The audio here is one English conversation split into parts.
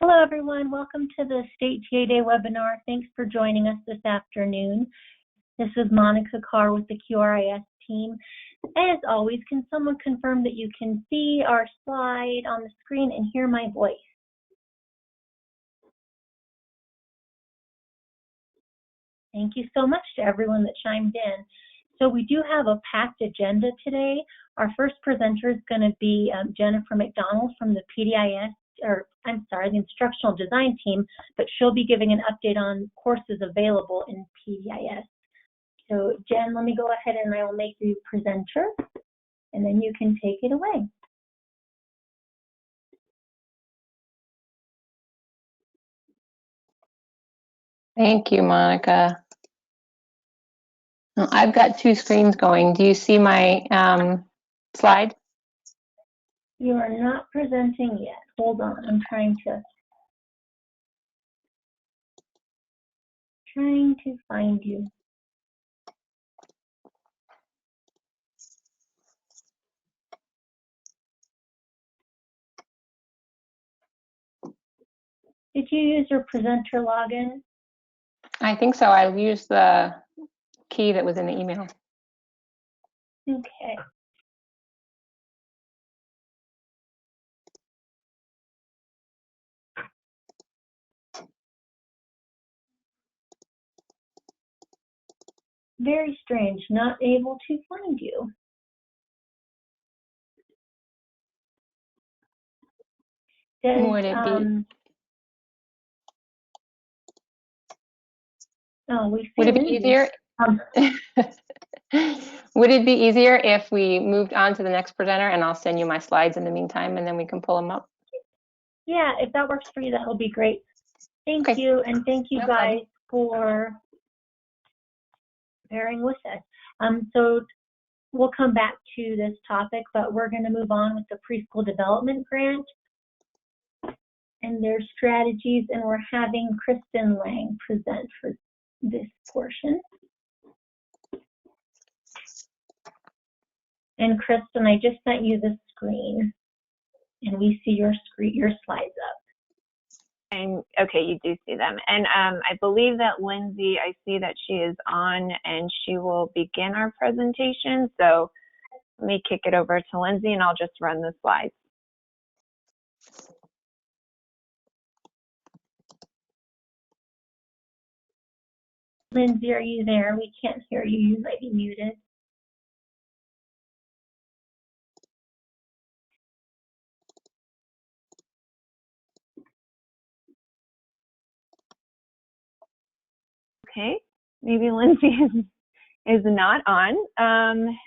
Hello, everyone. Welcome to the State TA Day webinar. Thanks for joining us this afternoon. This is Monica Carr with the QRIS team. As always, can someone confirm that you can see our slide on the screen and hear my voice? Thank you so much to everyone that chimed in. So we do have a packed agenda today. Our first presenter is going to be Jennifer McDonald from the PDIS, the Instructional Design team, but she'll be giving an update on courses available in PDIS. So Jen, let me go ahead and I will make you presenter, and then you can take it away. Thank you, Monica. I've got two screens going. Do you see my slide? You are not presenting yet. Hold on, I'm trying to find you. Did you use your presenter login? I think so. I used the key that was in the email. Okay. Very strange, not able to find you. Would it be? Oh, we see. Would it be easier? Would it be easier if we moved on to the next presenter, and I'll send you my slides in the meantime, and then we can pull them up? Yeah, if that works for you, that will be great. Thank you, and thank you guys for bearing with us. So we'll come back to this topic, but we're going to move on with the Preschool Development Grant and their strategies, and we're having Kristen Lang present for this portion. And Kristen, I just sent you the screen, and we see your slides up. And okay, you do see them. And I believe that Lindsay, I see that she is on and she will begin our presentation. So let me kick it over to Lindsay and I'll just run the slides. Lindsay, are you there? We can't hear you. You might be muted. Okay, maybe Lindsay is not on.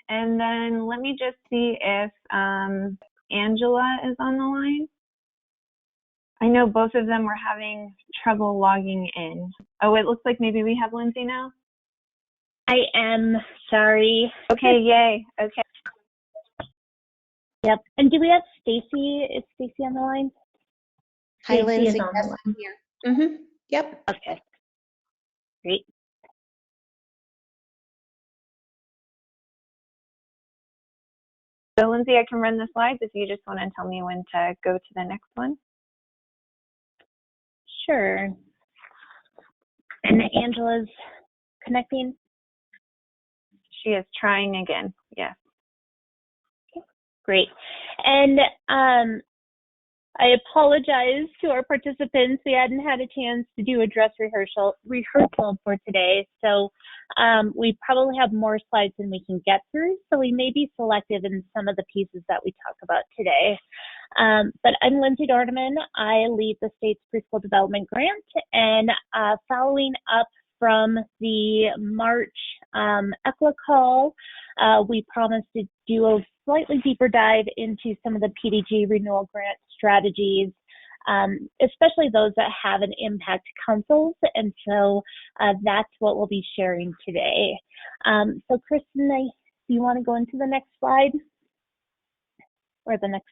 And then let me just see if Angela is on the line. I know both of them were having trouble logging in. Oh, it looks like maybe we have Lindsay now. I am sorry. Okay, yay. Okay. Yep. And do we have Stacy? Is Stacy on the line? Hi, Lindsay. Is on the line. Here. Yep. Okay. Great. So Lindsay, I can run the slides if you just want to tell me when to go to the next one. Sure. And Angela's connecting? She is trying again, yes. Okay, great. And I apologize to our participants. We hadn't had a chance to do a dress rehearsal for today. So we probably have more slides than we can get through. So we may be selective in some of the pieces that we talk about today. But I'm Lindsay Dorneman. I lead the state's preschool development grant, and following up from the March EQIT call, we promised to do a slightly deeper dive into some of the PDG renewal grant strategies, especially those that have an impact to councils. And so that's what we'll be sharing today. So Kristen, do you want to go into the next slide? Or the next,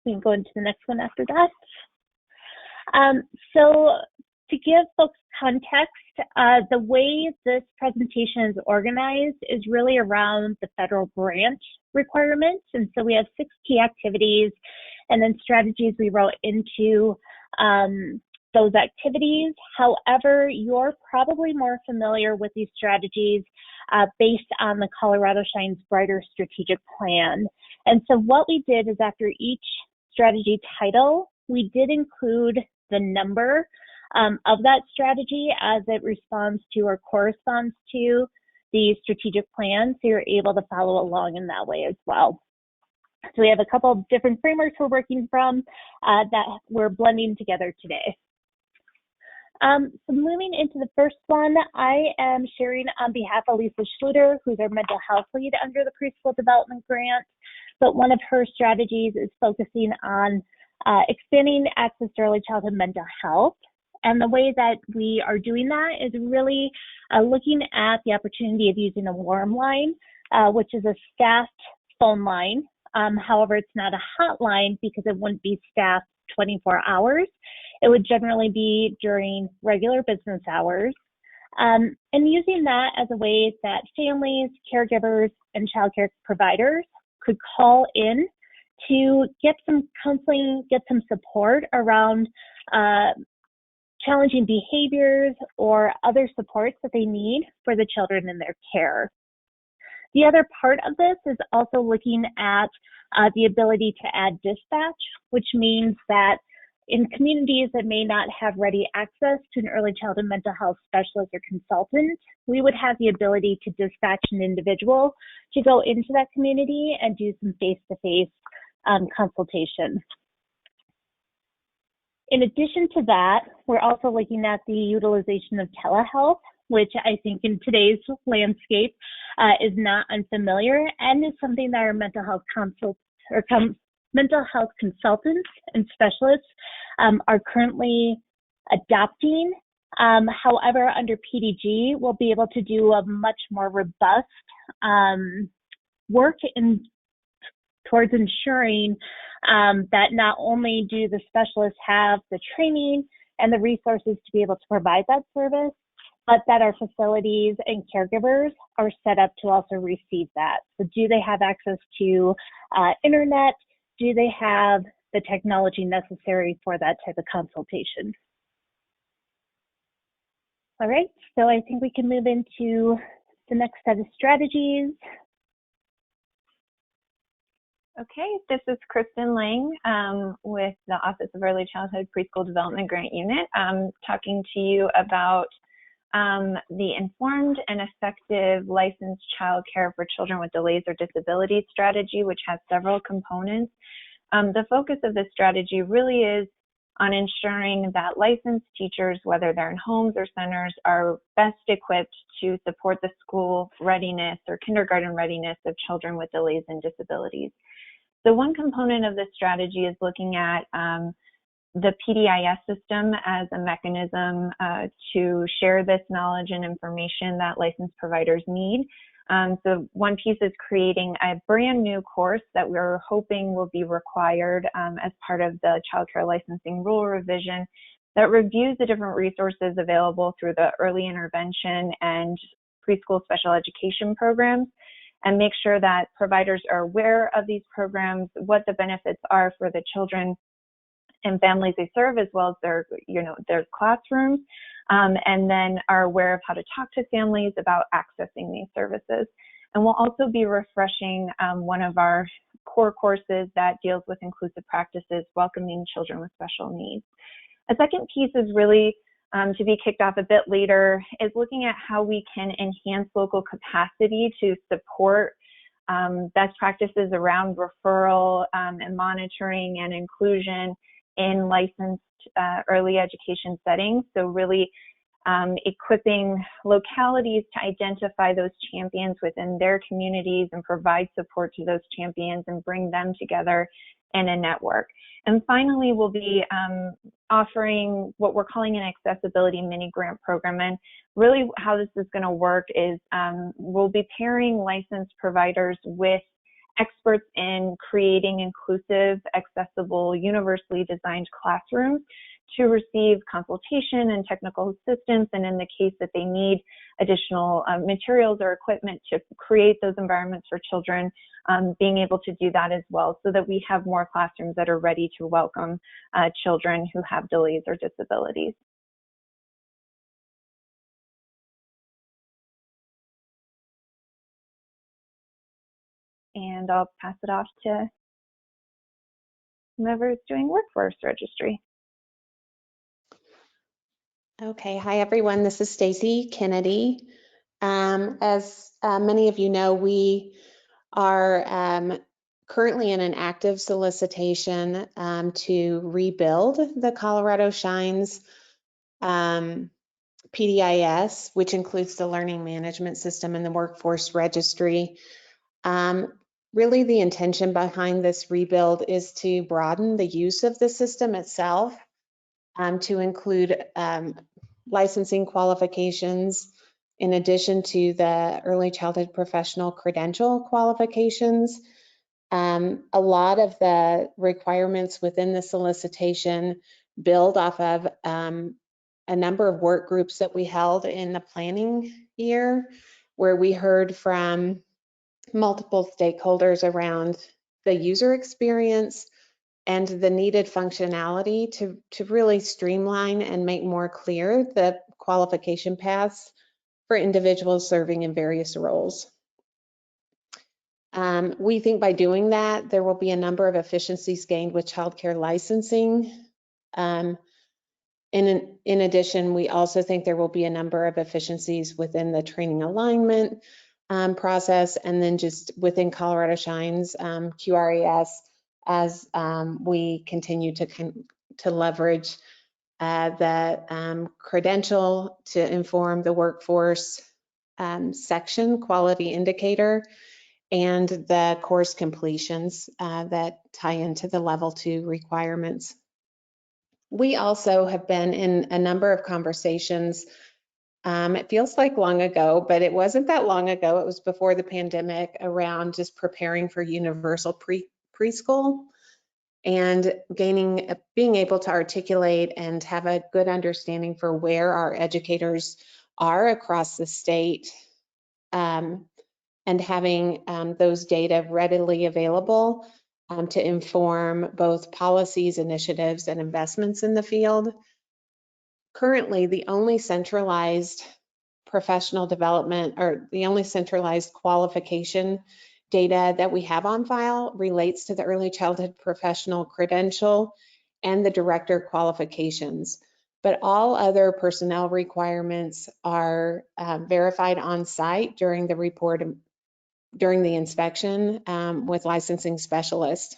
we can go into the next one after that. So to give folks context, the way this presentation is organized is really around the federal grant requirements. And so we have 6 key activities and then strategies we wrote into those activities. However, you're probably more familiar with these strategies based on the Colorado Shines Brighter strategic plan. And so what we did is after each strategy title, we did include the number of that strategy as it responds to or corresponds to the strategic plan, so you're able to follow along in that way as well. So we have a couple of different frameworks we're working from that we're blending together today. So moving into the first one, I am sharing on behalf of Lisa Schluter, who's our mental health lead under the Preschool Development Grant. But one of her strategies is focusing on expanding access to early childhood mental health. And the way that we are doing that is really looking at the opportunity of using a Warmline, which is a staffed phone line. However, it's not a hotline because it wouldn't be staffed 24 hours. It would generally be during regular business hours. And using that as a way that families, caregivers, and childcare providers could call in to get some counseling, get some support around challenging behaviors or other supports that they need for the children in their care. The other part of this is also looking at the ability to add dispatch, which means that in communities that may not have ready access to an early childhood mental health specialist or consultant, we would have the ability to dispatch an individual to go into that community and do some face-to-face consultation. In addition to that, we're also looking at the utilization of telehealth, which I think in today's landscape is not unfamiliar and is something that our mental health mental health consultants and specialists are currently adopting. However, under PDG, we'll be able to do a much more robust work towards ensuring that not only do the specialists have the training and the resources to be able to provide that service, but that our facilities and caregivers are set up to also receive that. So do they have access to internet? Do they have the technology necessary for that type of consultation? All right, so I think we can move into the next set of strategies. Okay, this is Kristen Lang with the Office of Early Childhood Preschool Development Grant Unit, talking to you about the Informed and Effective Licensed Child Care for Children with Delays or Disabilities strategy, which has several components. The focus of this strategy really is on ensuring that licensed teachers, whether they're in homes or centers, are best equipped to support the school readiness or kindergarten readiness of children with delays and disabilities. So one component of this strategy is looking at the PDIS system as a mechanism to share this knowledge and information that licensed providers need. So one piece is creating a brand new course that we're hoping will be required as part of the child care licensing rule revision that reviews the different resources available through the early intervention and preschool special education programs, and make sure that providers are aware of these programs, what the benefits are for the children and families they serve, as well as their classrooms, and then are aware of how to talk to families about accessing these services. And we'll also be refreshing one of our core courses that deals with inclusive practices, welcoming children with special needs. A second piece is really to be kicked off a bit later, is looking at how we can enhance local capacity to support best practices around referral and monitoring and inclusion in licensed early education settings. So really equipping localities to identify those champions within their communities and provide support to those champions and bring them together in a network. And finally, we'll be offering what we're calling an accessibility mini grant program. And really how this is going to work is we'll be pairing licensed providers with experts in creating inclusive, accessible, universally designed classrooms to receive consultation and technical assistance, and in the case that they need additional materials or equipment to create those environments for children, being able to do that as well, so that we have more classrooms that are ready to welcome children who have delays or disabilities. And I'll pass it off to whoever is doing Workforce Registry. Okay, hi everyone, this is Stacy Kennedy. As many of you know, we are currently in an active solicitation to rebuild the Colorado Shines PDIS, which includes the learning management system and the Workforce Registry. Really, the intention behind this rebuild is to broaden the use of the system itself, to include licensing qualifications, in addition to the early childhood professional credential qualifications. A lot of the requirements within the solicitation build off of a number of work groups that we held in the planning year, where we heard from multiple stakeholders around the user experience and the needed functionality to really streamline and make more clear the qualification paths for individuals serving in various roles. We think by doing that, there will be a number of efficiencies gained with childcare licensing. In addition, we also think there will be a number of efficiencies within the training alignment process, and then just within Colorado Shines QRIS, as we continue to leverage the credential to inform the workforce section quality indicator, and the course completions that tie into the level 2 requirements. We also have been in a number of conversations. It feels like long ago, but it wasn't that long ago. It was before the pandemic, around just preparing for universal preschool and being able to articulate and have a good understanding for where our educators are across the state, and having those data readily available to inform both policies, initiatives, and investments in the field. Currently, the only centralized professional development, or the only centralized qualification data that we have on file, relates to the early childhood professional credential and the director qualifications. But all other personnel requirements are verified on site during the inspection with licensing specialists.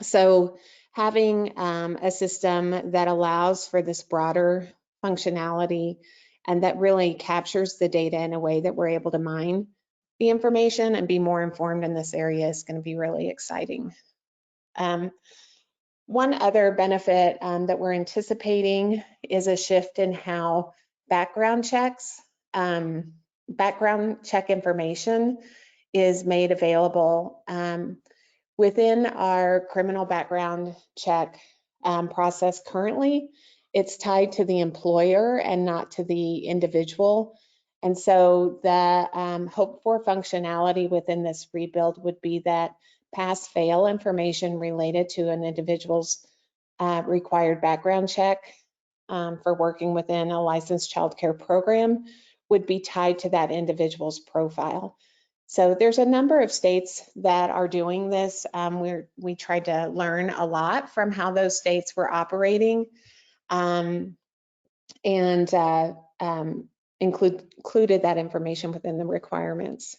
So having a system that allows for this broader functionality and that really captures the data in a way that we're able to mine the information and be more informed in this area is going to be really exciting. One other benefit that we're anticipating is a shift in how background check information is made available. Within our criminal background check process currently, it's tied to the employer and not to the individual. And so the hope for functionality within this rebuild would be that pass-fail information related to an individual's required background check for working within a licensed childcare program would be tied to that individual's profile. So there's a number of states that are doing this. We tried to learn a lot from how those states were operating, and included that information within the requirements.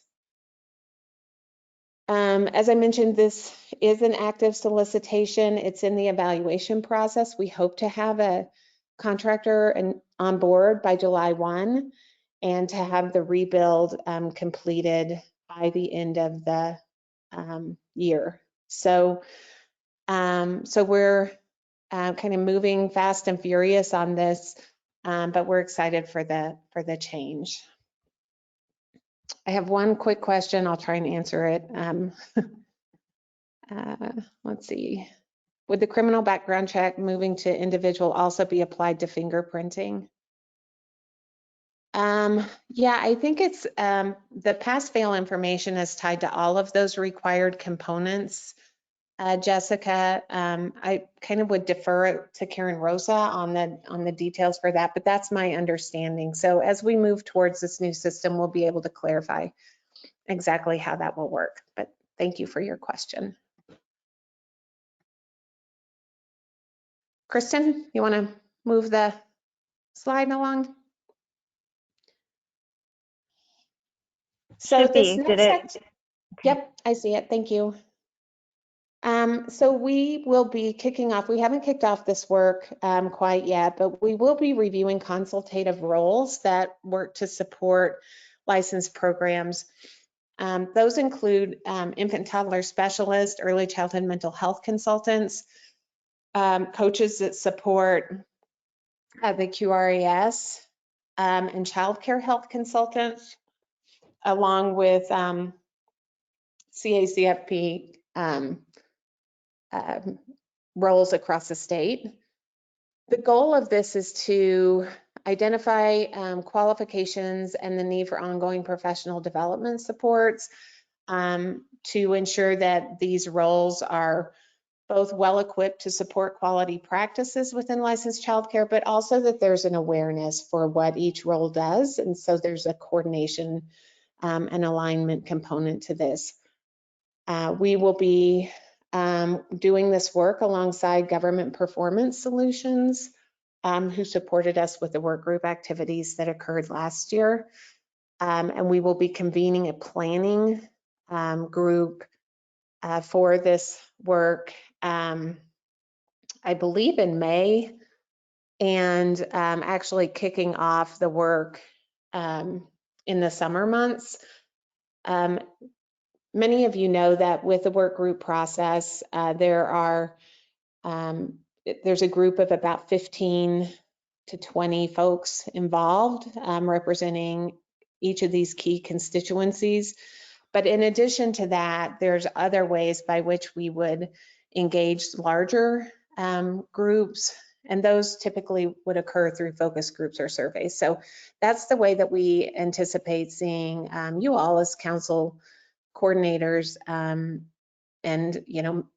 As I mentioned, this is an active solicitation. It's in the evaluation process. We hope to have a contractor on board by July 1 and to have the rebuild completed by the end of the year. So we're kind of moving fast and furious on this, but we're excited for the change. I have one quick question. I'll try and answer it. Let's see. Would the criminal background check moving to individual also be applied to fingerprinting? Yeah, I think it's the pass-fail information is tied to all of those required components. Jessica, I kind of would defer it to Karen Rosa on the details for that, but that's my understanding. So as we move towards this new system, we'll be able to clarify exactly how that will work. But thank you for your question. Kristen, you want to move the slide along? So this next section, yep, I see it. Thank you. So we will be kicking off, we haven't kicked off this work quite yet, but we will be reviewing consultative roles that work to support licensed programs. Those include infant toddler specialists, early childhood mental health consultants, coaches that support the QRIS, and childcare health consultants, along with CACFP roles across the state. The goal of this is to identify qualifications and the need for ongoing professional development supports to ensure that these roles are both well equipped to support quality practices within licensed childcare, but also that there's an awareness for what each role does. And so there's a coordination and alignment component to this. We will be doing this work alongside Government Performance Solutions, who supported us with the work group activities that occurred last year. And we will be convening a planning group for this work, I believe in May, and actually kicking off the work in the summer months. Many of you know that with the work group process, there's a group of about 15 to 20 folks involved, representing each of these key constituencies. But in addition to that, there's other ways by which we would engage larger groups, and those typically would occur through focus groups or surveys. So that's the way that we anticipate seeing you all as council coordinators, and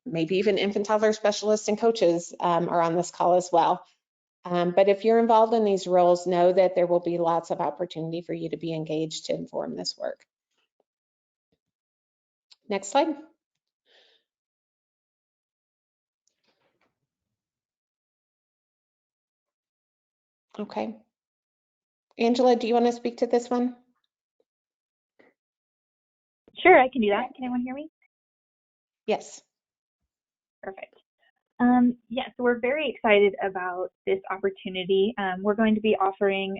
maybe even infant toddler specialists and coaches are on this call as well. But if you're involved in these roles, know that there will be lots of opportunity for you to be engaged to inform this work. Next slide. Okay. Angela, do you want to speak to this one? Sure, I can do that. Can anyone hear me? Yes. Perfect. Yes, we're very excited about this opportunity. We're going to be offering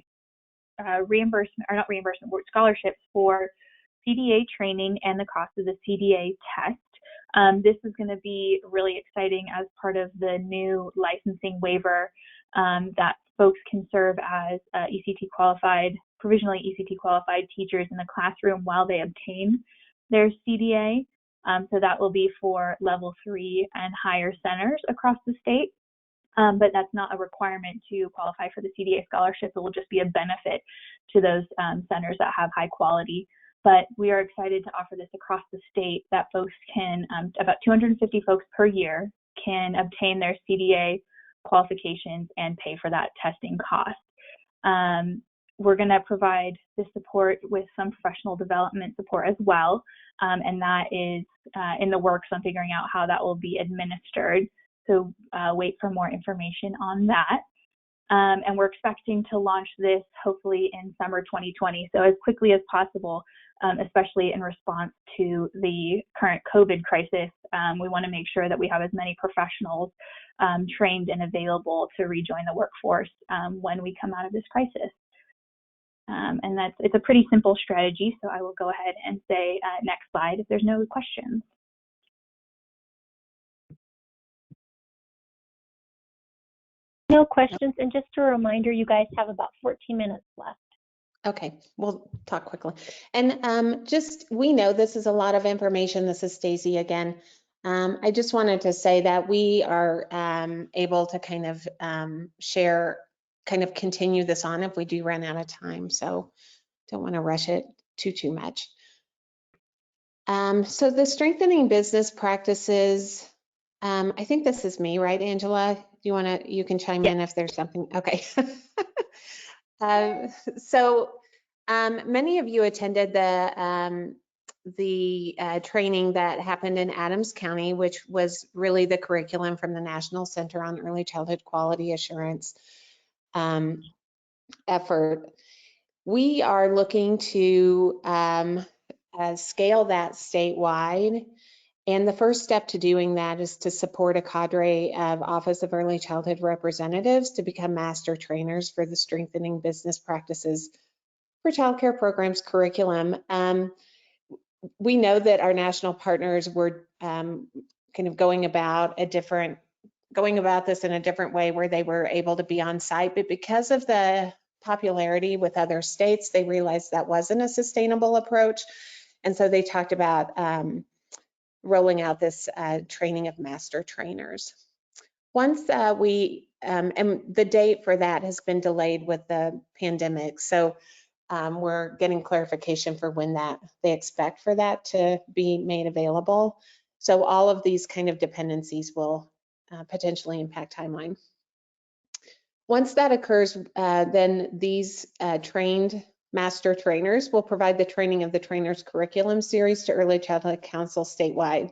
scholarships for CDA training and the cost of the CDA test. This is going to be really exciting as part of the new licensing waiver that folks can serve as provisionally ECT qualified teachers in the classroom while they obtain their CDA. So that will be for level 3 and higher centers across the state. But that's not a requirement to qualify for the CDA scholarship. It will just be a benefit to those centers that have high quality. But we are excited to offer this across the state, that folks can, about 250 folks per year can obtain their CDA qualifications and pay for that testing cost. We're going to provide this support with some professional development support as well. And that is in the works on figuring out how that will be administered. So wait for more information on that. And we're expecting to launch this hopefully in summer 2020, so as quickly as possible, especially in response to the current COVID crisis. We want to make sure that we have as many professionals trained and available to rejoin the workforce when we come out of this crisis. And it's a pretty simple strategy, so I will go ahead and say next slide if there's no questions. No questions, and just a reminder, you guys have about 14 minutes left. Okay, we'll talk quickly. And we know this is a lot of information. This is Stacy again. I just wanted to say that we are able to kind of continue this on if we do run out of time. So don't want to rush it too much. So the strengthening business practices, I think this is me, right, Angela? You can chime in if there's something, okay. So many of you attended the training that happened in Adams County, which was really the curriculum from the National Center on Early Childhood Quality Assurance effort. We are looking to scale that statewide. And the first step to doing that is to support a cadre of Office of Early Childhood representatives to become master trainers for the Strengthening Business Practices for Childcare Programs curriculum. We know that our national partners were kind of going about this in a different way where they were able to be on site, but because of the popularity with other states, they realized that wasn't a sustainable approach. And so they talked about rolling out this training of master trainers. Once and the date for that has been delayed with the pandemic. So we're getting clarification for when they expect for that to be made available. So all of these kind of dependencies will potentially impact timeline. Once that occurs, then these trained master trainers will provide the training of the trainers curriculum series to Early Childhood Council statewide.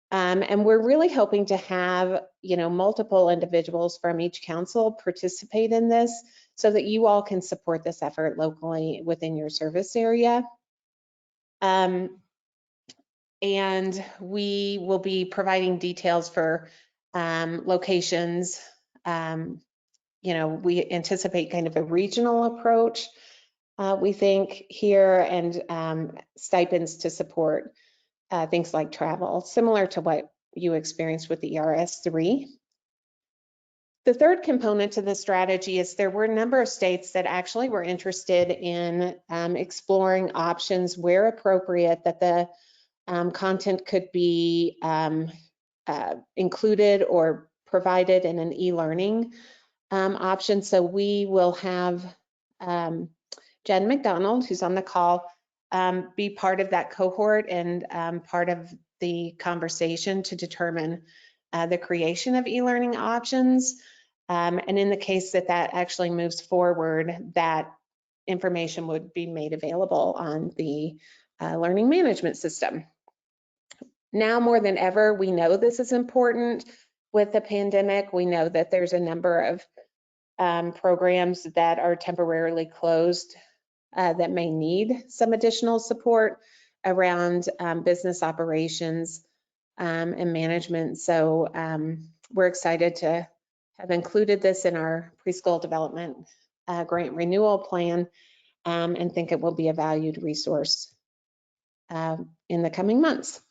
And we're really hoping to have, multiple individuals from each council participate in this so that you all can support this effort locally within your service area. And we will be providing details for locations. We anticipate kind of a regional approach, we think here, and stipends to support things like travel, similar to what you experienced with the ERS 3. The third component to the strategy is there were a number of states that actually were interested in exploring options where appropriate that the content could be included or provided in an e-learning option. So we will have Jen McDonald, who's on the call, be part of that cohort and part of the conversation to determine the creation of e-learning options. And in the case that actually moves forward, that information would be made available on the learning management system. Now more than ever, we know this is important with the pandemic. We know that there's a number of programs that are temporarily closed that may need some additional support around business operations and management. So we're excited to have included this in our preschool development grant renewal plan and think it will be a valued resource in the coming months.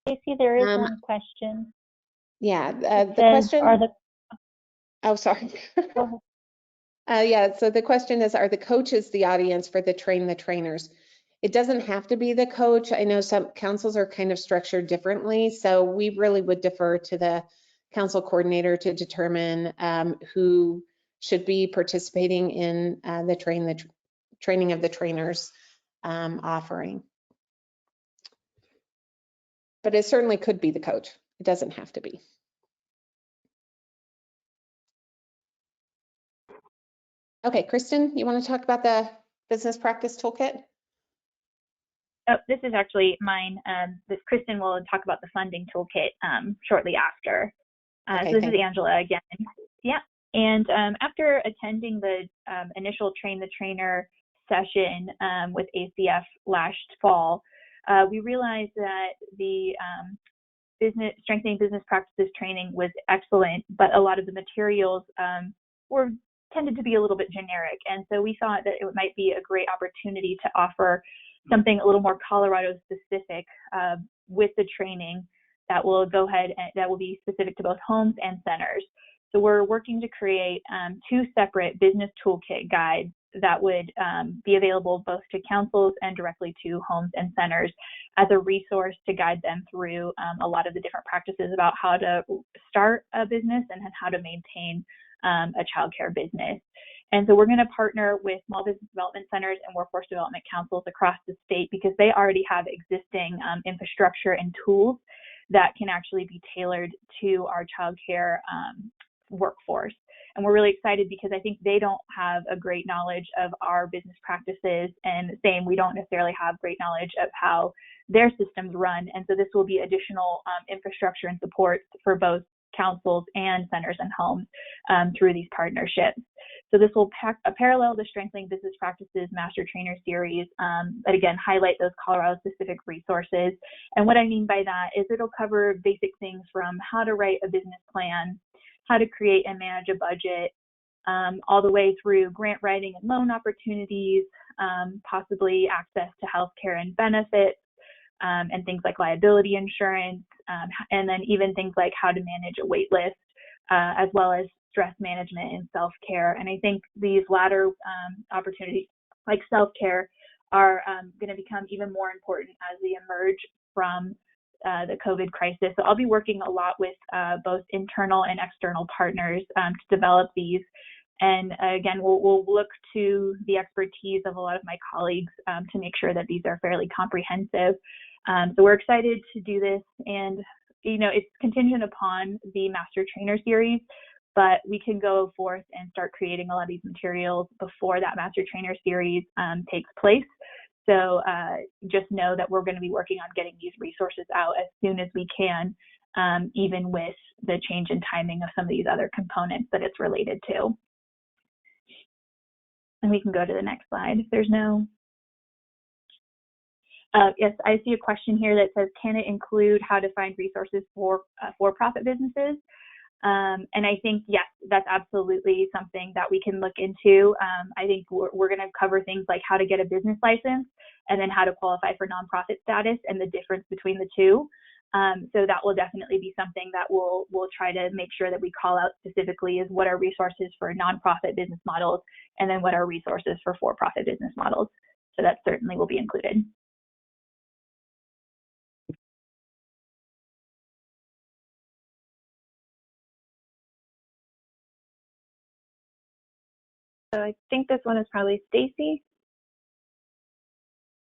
Stacey, there is one question. Yeah, the question. Oh, sorry. Yeah, so the question is, are the coaches the audience for the train the trainers? It doesn't have to be the coach. I know some councils are kind of structured differently, so we really would defer to the council coordinator to determine who should be participating in the training of the trainers offering. But it certainly could be the coach. It doesn't have to be. Okay, Kristen, you want to talk about the business practice toolkit? Oh, this is actually mine. Kristen will talk about the funding toolkit shortly after. Okay, so this is Angela again. Yeah, and after attending the initial Train the Trainer session with ACF last fall, we realized that the strengthening business practices training was excellent, but a lot of the materials tended to be a little bit generic. And so we thought that it might be a great opportunity to offer something a little more Colorado specific with the training that will that will be specific to both homes and centers. So we're working to create 2 separate business toolkit guides that would be available both to councils and directly to homes and centers as a resource to guide them through a lot of the different practices about how to start a business and how to maintain a childcare business. And so we're going to partner with small business development centers and workforce development councils across the state because they already have existing infrastructure and tools that can actually be tailored to our childcare workforce. And we're really excited because I think they don't have a great knowledge of our business practices, and same, we don't necessarily have great knowledge of how their systems run. And so this will be additional infrastructure and support for both councils and centers and homes through these partnerships. So this will parallel the Strengthening Business Practices Master Trainer Series, but again, highlight those Colorado-specific resources. And what I mean by that is it'll cover basic things from how to write a business plan, how to create and manage a budget, all the way through grant writing and loan opportunities, possibly access to healthcare and benefits, and things like liability insurance, and then even things like how to manage a wait list, as well as stress management and self-care. And I think these latter opportunities, like self-care, are going to become even more important as we emerge from the COVID crisis. So I'll be working a lot with both internal and external partners to develop these. And again, we'll look to the expertise of a lot of my colleagues to make sure that these are fairly comprehensive. So we're excited to do this, and it's contingent upon the Master Trainer Series, but we can go forth and start creating a lot of these materials before that Master Trainer Series takes place. So just know that we're going to be working on getting these resources out as soon as we can, even with the change in timing of some of these other components that it's related to. And we can go to the next slide if there's no. Yes, I see a question here that says, can it include how to find resources for for-profit businesses? And I think, yes, that's absolutely something that we can look into. I think we're going to cover things like how to get a business license and then how to qualify for nonprofit status and the difference between the two. So that will definitely be something that we'll try to make sure that we call out specifically, is what are resources for nonprofit business models, and then what are resources for for-profit business models. So that certainly will be included. So I think this one is probably Stacy.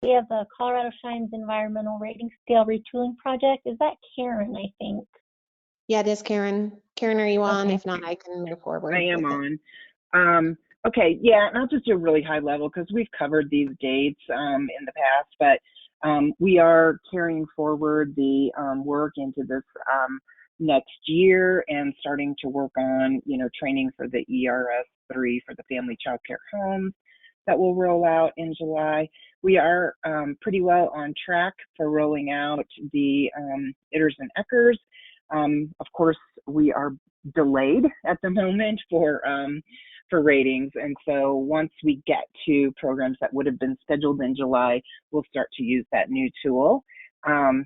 We have the Colorado Shines Environmental Rating Scale Retooling Project. Is that Karen, I think? Yeah, it is Karen. Karen, are you on? Okay. If not, I can move forward. I am on. Okay, yeah, and I'll just do a really high level because we've covered these dates in the past, but we are carrying forward the work into this next year and starting to work on, training for the ERS3 for the family child care homes that will roll out in July. We are pretty well on track for rolling out the ITRs and ECRs. Of course, we are delayed at the moment for ratings, and so once we get to programs that would have been scheduled in July, we'll start to use that new tool,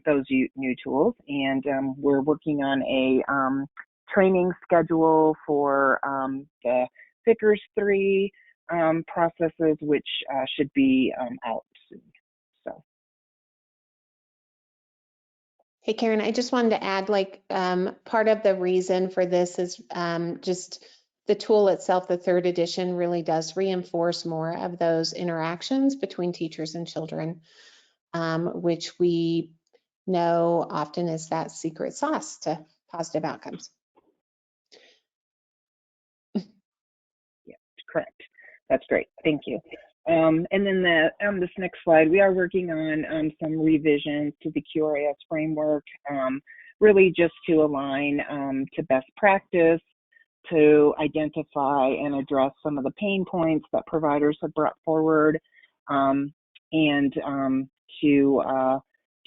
those new tools, and we're working on a training schedule for the FICRS 3 processes, which should be out soon. So. Hey, Karen, I just wanted to add, part of the reason for this is just the tool itself, the 3rd edition, really does reinforce more of those interactions between teachers and children, which we know often is that secret sauce to positive outcomes. Yeah, correct. That's great. Thank you. And then on this next slide, we are working on some revisions to the QRIS framework, really just to align to best practice, to identify and address some of the pain points that providers have brought forward, and to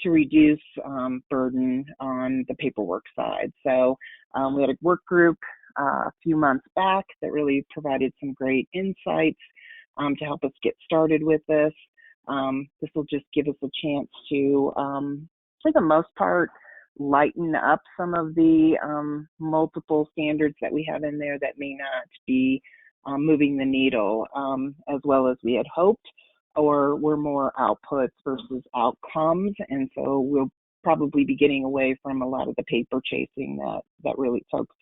reduce burden on the paperwork side. So we had a work group a few months back that really provided some great insights to help us get started with this. This will just give us a chance to, for the most part, lighten up some of the multiple standards that we have in there that may not be moving the needle as well as we had hoped, or were more outputs versus outcomes. And so we'll probably be getting away from a lot of the paper chasing that really folks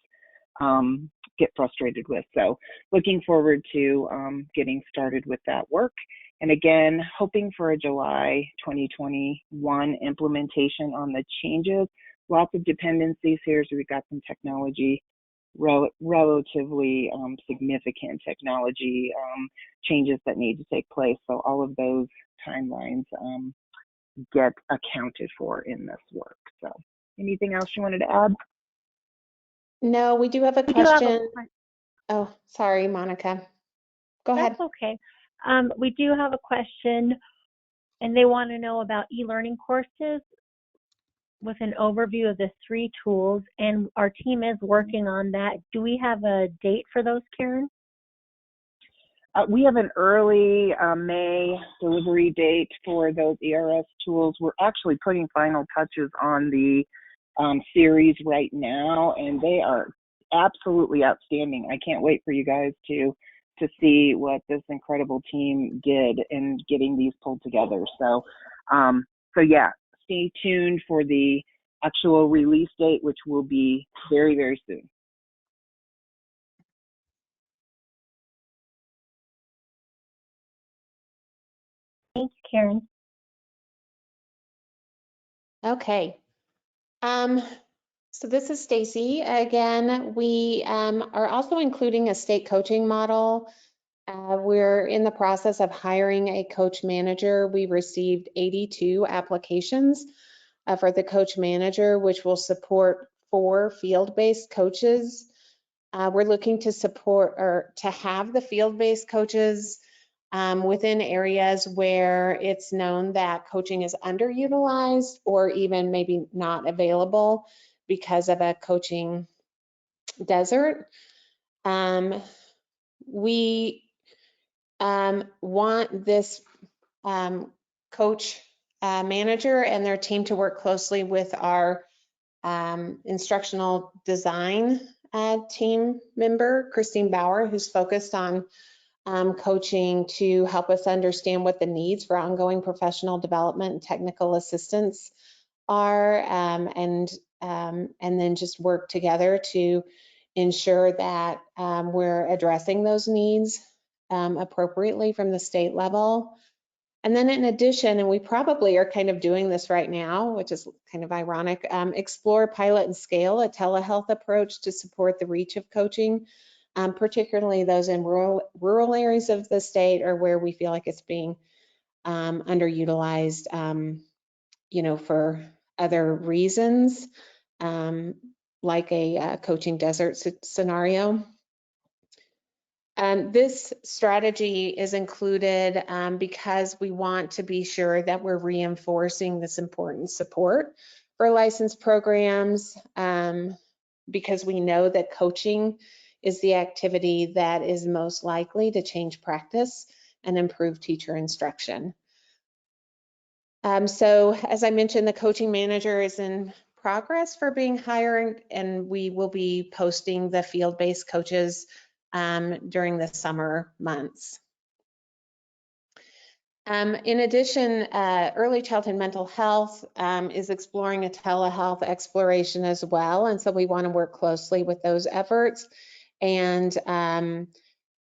get frustrated with. So looking forward to getting started with that work. And again, hoping for a July 2021 implementation on the changes. Lots of dependencies here, so we've got some technology, relatively significant technology changes that need to take place. So all of those timelines get accounted for in this work. So anything else you wanted to add? No, we do have a question. Oh, sorry, Monica. Go ahead. That's okay. We do have a question, and they want to know about e-learning courses with an overview of the 3 tools, and our team is working on that. Do we have a date for those, Karen? We have an early May delivery date for those ERS tools. We're actually putting final touches on the series right now, and they are absolutely outstanding. I can't wait for you guys to see what this incredible team did in getting these pulled together. So, so yeah, stay tuned for the actual release date, which will be very, very soon. Thanks, Karen. Okay. So this is Stacy. Again, we are also including a state coaching model. We're in the process of hiring a coach manager. We received 82 applications for the coach manager, which will support 4 field-based coaches. We're looking to support or to have the field-based coaches within areas where it's known that coaching is underutilized or even maybe not available because of a coaching desert. We want this coach manager and their team to work closely with our instructional design team member, Christine Bauer, who's focused on coaching to help us understand what the needs for ongoing professional development and technical assistance are, and then just work together to ensure that we're addressing those needs appropriately from the state level. And then in addition, and we probably are kind of doing this right now, which is kind of ironic, explore, pilot, and scale a telehealth approach to support the reach of coaching, particularly those in rural areas of the state or where we feel like it's being underutilized, for other reasons, like a coaching desert scenario. This strategy is included because we want to be sure that we're reinforcing this important support for licensed programs, because we know that coaching is the activity that is most likely to change practice and improve teacher instruction. So as I mentioned, the coaching manager is in progress for being hired, and we will be posting the field-based coaches during the summer months. In addition, early childhood mental health is exploring a telehealth exploration as well, and so we want to work closely with those efforts. And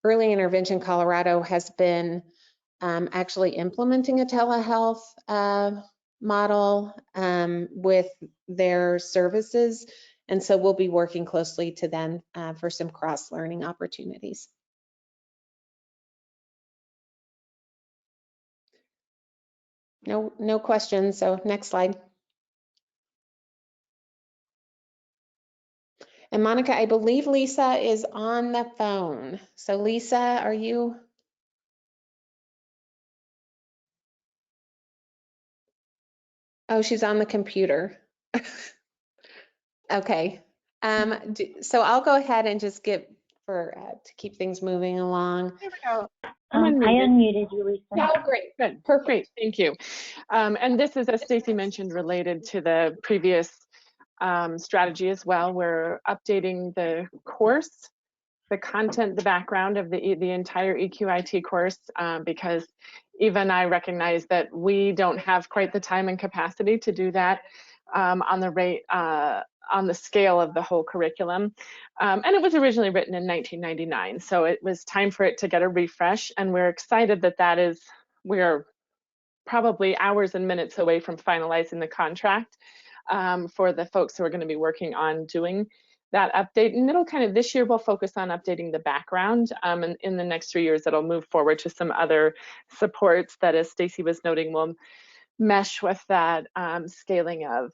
Early Intervention Colorado has been actually implementing a telehealth model with their services. And so we'll be working closely to them for some cross-learning opportunities. No questions, so next slide. And Monica, I believe Lisa is on the phone. So Lisa, are you? Oh, she's on the computer. Okay. So I'll go ahead and just get to keep things moving along. There we go. I unmuted you, Lisa. Oh, great, good, perfect, thank you. And this is, as Stacy mentioned, related to the previous strategy as well. We're updating the course the content, the background of the entire EQIT course, because even I recognize that we don't have quite the time and capacity to do that on the rate, on the scale of the whole curriculum. And it was originally written in 1999, so it was time for it to get a refresh, and we're excited that we're probably hours and minutes away from finalizing the contract for the folks who are going to be working on doing that update. And it'll kind of, this year we'll focus on updating the background, and in the next 3 years it'll move forward to some other supports that, as Stacy was noting, will mesh with that scaling of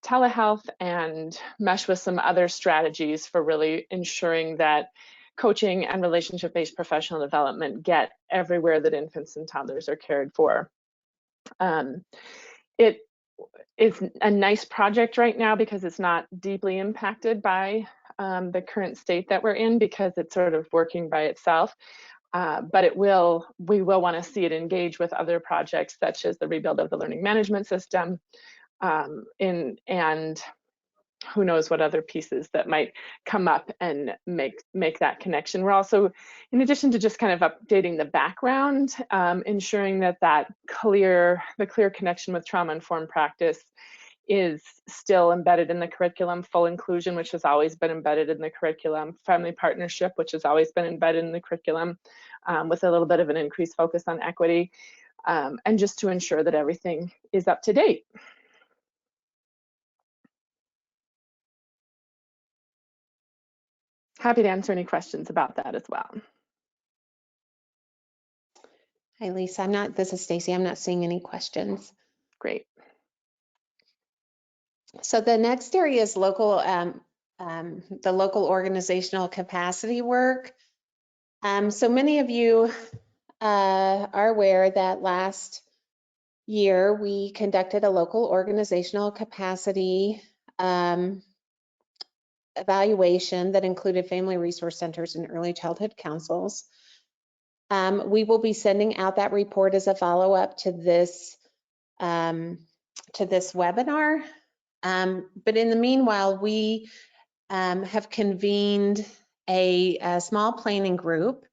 telehealth and mesh with some other strategies for really ensuring that coaching and relationship-based professional development get everywhere that infants and toddlers are cared for. It is a nice project right now because it's not deeply impacted by the current state that we're in, because it's sort of working by itself. But we will want to see it engage with other projects, such as the rebuild of the learning management system, and who knows what other pieces that might come up and make that connection. We're also, in addition to just kind of updating the background, ensuring that the clear connection with trauma-informed practice is still embedded in the curriculum, full inclusion, which has always been embedded in the curriculum, family partnership, which has always been embedded in the curriculum, with a little bit of an increased focus on equity, and just to ensure that everything is up to date. Happy to answer any questions about that as well. Hi, Lisa. This is Stacy. I'm not seeing any questions. Great. So the next area is local, the local organizational capacity work. So many of you are aware that last year we conducted a local organizational capacity evaluation that included family resource centers and early childhood councils. We will be sending out that report as a follow-up to this webinar. But in the meanwhile, we have convened a small planning group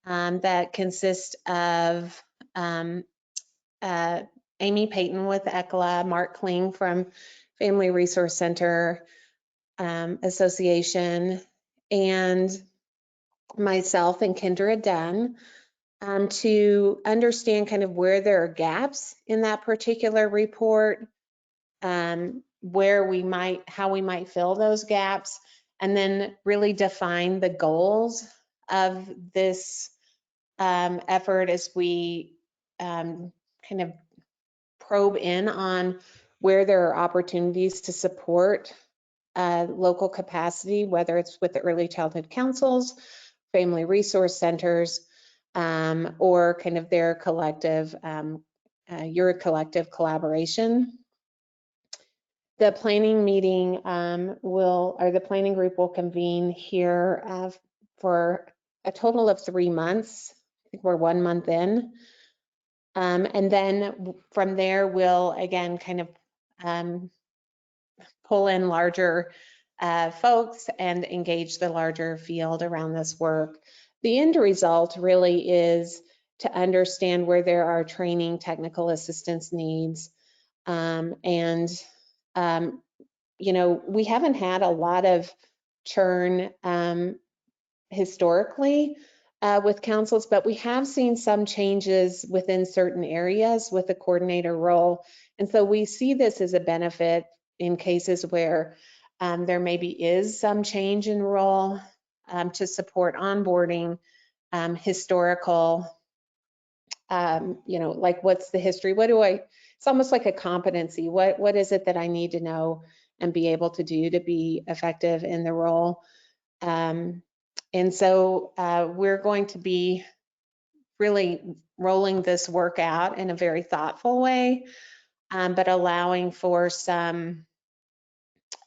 that consists of Amy Payton with ECLA, Mark Kling from Family Resource Center Association, and myself and Kendra Dunn, to understand kind of where there are gaps in that particular report, how we might fill those gaps, and then really define the goals of this effort as we kind of probe in on where there are opportunities to support local capacity, whether it's with the early childhood councils, family resource centers, or kind of their collective, your collective collaboration. The planning meeting the planning group will convene here for a total of 3 months. I think we're 1 month in. And then from there, we'll again kind of pull in larger folks and engage the larger field around this work. The end result really is to understand where there are training technical assistance needs. You know, we haven't had a lot of churn historically with councils, but we have seen some changes within certain areas with the coordinator role. And so we see this as a benefit in cases where there maybe is some change in role to support onboarding, historical, you know, like what's the history? It's almost like a competency. What is it that I need to know and be able to do to be effective in the role? And so we're going to be really rolling this work out in a very thoughtful way, but allowing for some,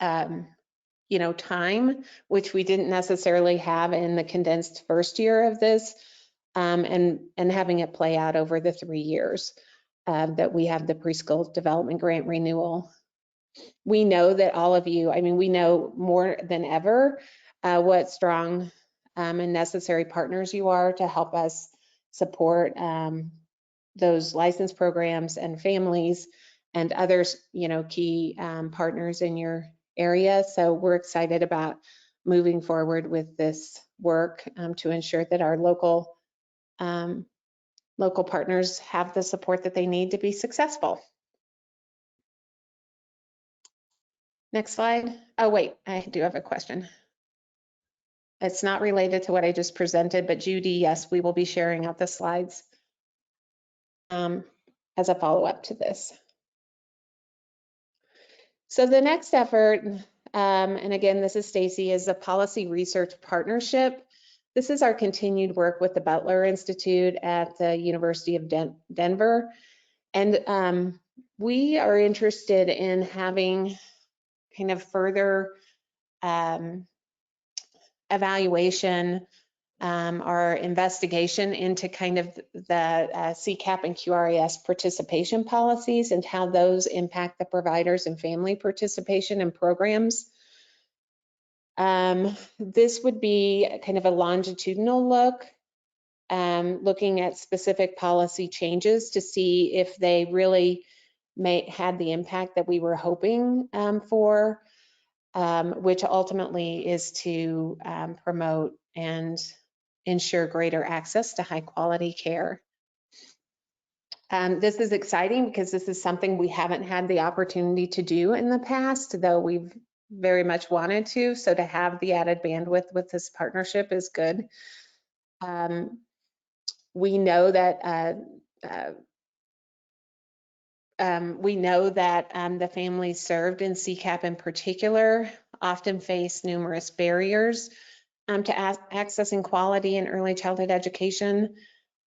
you know, time, which we didn't necessarily have in the condensed first year of this, and having it play out over the 3 years that we have the preschool development grant renewal. We know that all of you, I mean, we know more than ever what strong and necessary partners you are to help us support those license programs and families and others, key partners in your area. So we're excited about moving forward with this work to ensure that our local partners have the support that they need to be successful. Next slide. Oh, wait, I do have a question. It's not related to what I just presented, but Judy, yes, we will be sharing out the slides as a follow-up to this. So the next effort, and again, this is Stacy, is a policy research partnership. This is our continued work with the Butler Institute at the University of Denver. And we are interested in having kind of further evaluation or investigation into kind of the CCAP and QRIS participation policies and how those impact the providers and family participation in programs. This would be kind of a longitudinal look, looking at specific policy changes to see if they really had the impact that we were hoping for, which ultimately is to promote and ensure greater access to high quality care. This is exciting because this is something we haven't had the opportunity to do in the past, though we've very much wanted to. So to have the added bandwidth with this partnership is good. We know that the families served in CCAP in particular often face numerous barriers to accessing quality and early childhood education.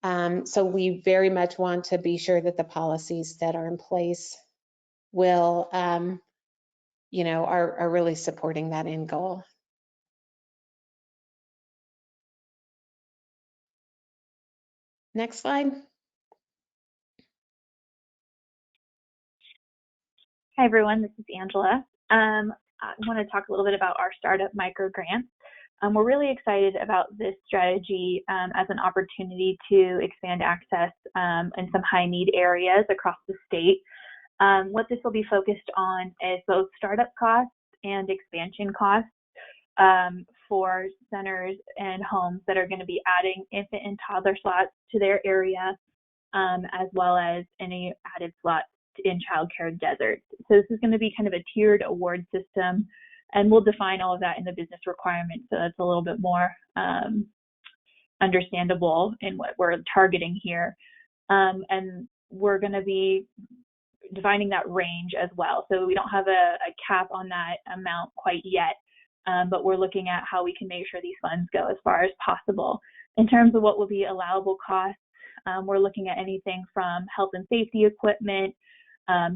So we very much want to be sure that the policies that are in place will, are really supporting that end goal. Next slide. Hi, everyone. This is Angela. I want to talk a little bit about our startup micro grants. We're really excited about this strategy as an opportunity to expand access in some high need areas across the state. What this will be focused on is both startup costs and expansion costs for centers and homes that are going to be adding infant and toddler slots to their area, as well as any added slots in childcare deserts. So this is going to be kind of a tiered award system, and we'll define all of that in the business requirements, so that's a little bit more understandable in what we're targeting here. And we're going to be defining that range as well. So we don't have a cap on that amount quite yet, but we're looking at how we can make sure these funds go as far as possible. In terms of what will be allowable costs, we're looking at anything from health and safety equipment,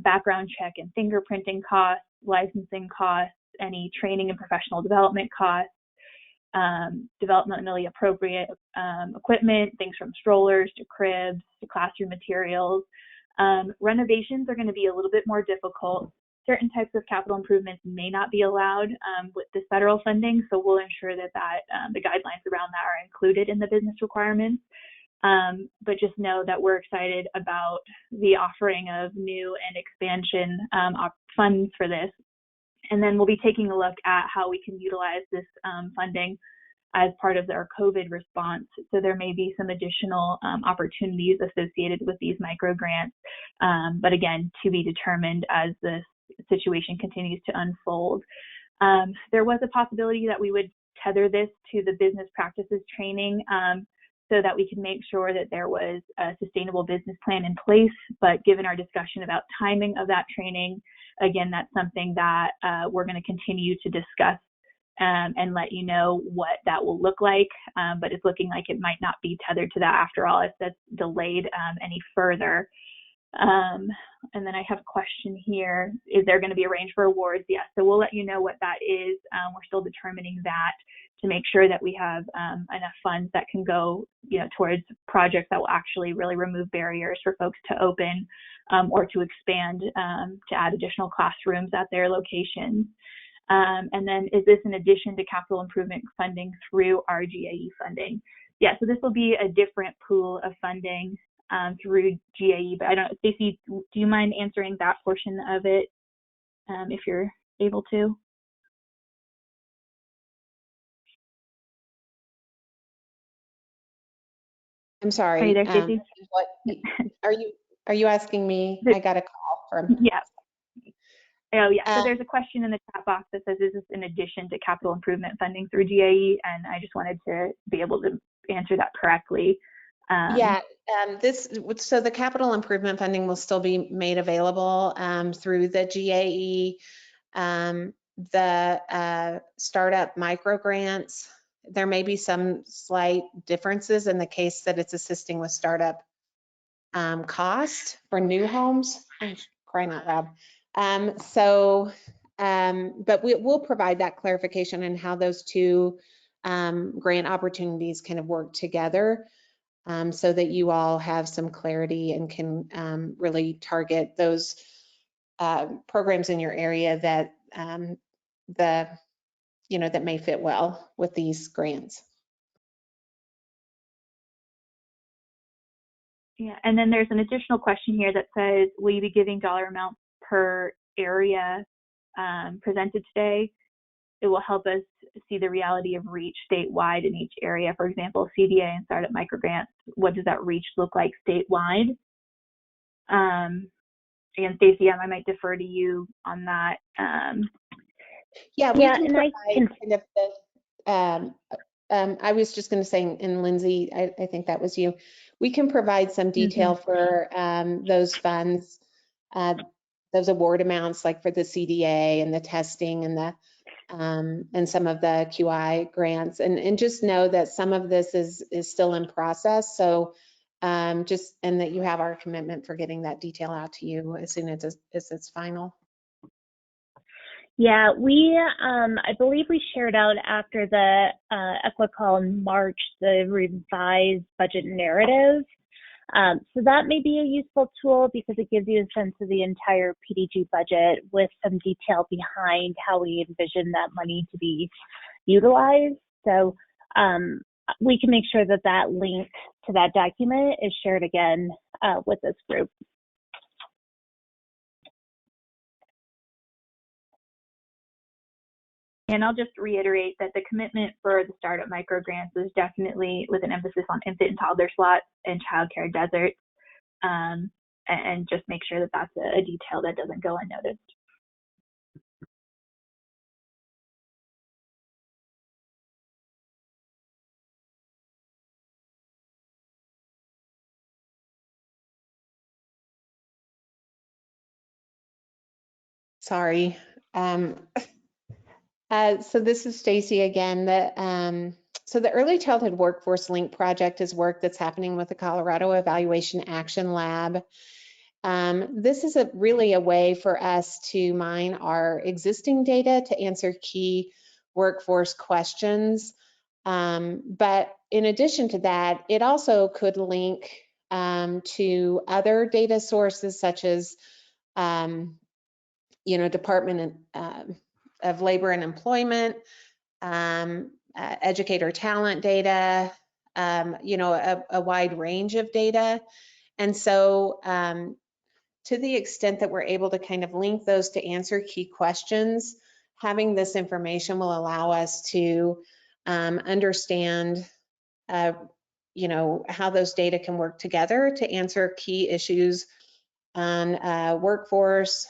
background check and fingerprinting costs, licensing costs, any training and professional development costs, developmentally appropriate equipment, things from strollers to cribs to classroom materials. Renovations are going to be a little bit more difficult. Certain types of capital improvements may not be allowed with this federal funding, so we'll ensure that the guidelines around that are included in the business requirements. But just know that we're excited about the offering of new and expansion funds for this. And then we'll be taking a look at how we can utilize this funding as part of our COVID response. So there may be some additional opportunities associated with these micro grants, but again, to be determined as this situation continues to unfold. There was a possibility that we would tether this to the business practices training so that we can make sure that there was a sustainable business plan in place. But given our discussion about timing of that training, again, that's something that we're going to continue to discuss and let you know what that will look like. But it's looking like it might not be tethered to that after all, if that's delayed any further. And then I have a question here. Is there going to be a range for awards? Yes. So we'll let you know what that is. We're still determining that to make sure that we have enough funds that can go, towards projects that will actually really remove barriers for folks to open or to expand to add additional classrooms at their locations. And then, is this in addition to capital improvement funding through our GAE funding? Yeah, so this will be a different pool of funding through GAE, but I don't know, Stacey, do you mind answering that portion of it if you're able to? I'm sorry. Are you there, Stacey? What are you asking me? I got a call from. Yeah. Oh yeah. So there's a question in the chat box that says, "Is this in addition to capital improvement funding through GAE?" And I just wanted to be able to answer that correctly. So the capital improvement funding will still be made available through the GAE, the startup micro grants. There may be some slight differences in the case that it's assisting with startup cost for new homes. I'm crying out loud. But we'll provide that clarification on how those two grant opportunities kind of work together, so that you all have some clarity and can really target those programs in your area that that may fit well with these grants. Yeah, and then there's an additional question here that says, will you be giving dollar amounts per area presented today? It will help us see the reality of reach statewide in each area. For example, CDA and startup microgrants, what does that reach look like statewide? Again, Stacey, I might defer to you on that. I was just going to say, and Lindsay, I think that was you. We can provide some detail for those funds, those award amounts, like for the CDA and the testing and the and some of the QI grants, and just know that some of this is still in process. So and that you have our commitment for getting that detail out to you as soon as it's final. Yeah, I believe we shared out after the EQIT call in March, the revised budget narrative. So that may be a useful tool because it gives you a sense of the entire PDG budget with some detail behind how we envision that money to be utilized. So we can make sure that that link to that document is shared again with this group. And I'll just reiterate that the commitment for the startup microgrants is definitely with an emphasis on infant and toddler slots and childcare deserts, and just make sure that that's a detail that doesn't go unnoticed. Sorry. So this is Stacey again. So the Early Childhood Workforce Link project is work that's happening with the Colorado Evaluation Action Lab. This is really a way for us to mine our existing data to answer key workforce questions. But in addition to that, it also could link to other data sources such as Department of Labor and Employment, educator talent data, a wide range of data. And so to the extent that we're able to kind of link those to answer key questions, having this information will allow us to understand how those data can work together to answer key issues on workforce,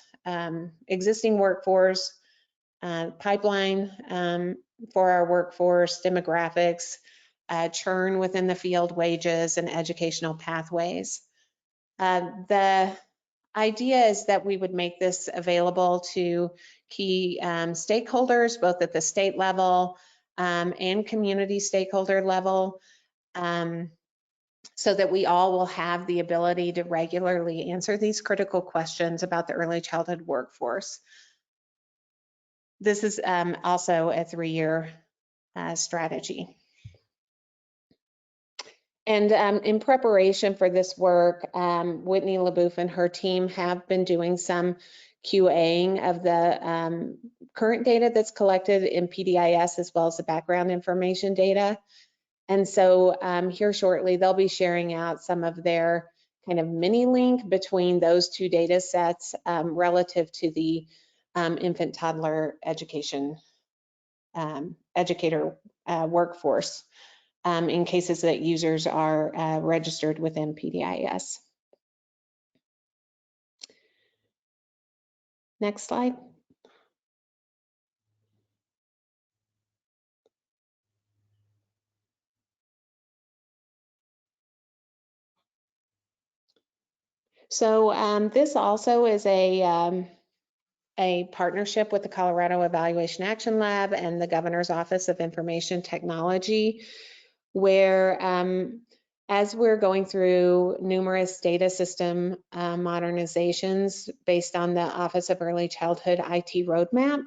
existing workforce, pipeline for our workforce, demographics, churn within the field, wages, and educational pathways. The idea is that we would make this available to key stakeholders, both at the state level and community stakeholder level, so that we all will have the ability to regularly answer these critical questions about the early childhood workforce. This is also a 3-year strategy. And in preparation for this work, Whitney LaBouffe and her team have been doing some QAing of the current data that's collected in PDIS as well as the background information data. And so here shortly, they'll be sharing out some of their kind of mini link between those two data sets relative to the infant toddler education educator workforce in cases that users are registered within PDIS. Next slide. So this also is a partnership with the Colorado Evaluation Action Lab and the Governor's Office of Information Technology, where as we're going through numerous data system modernizations based on the Office of Early Childhood IT roadmap,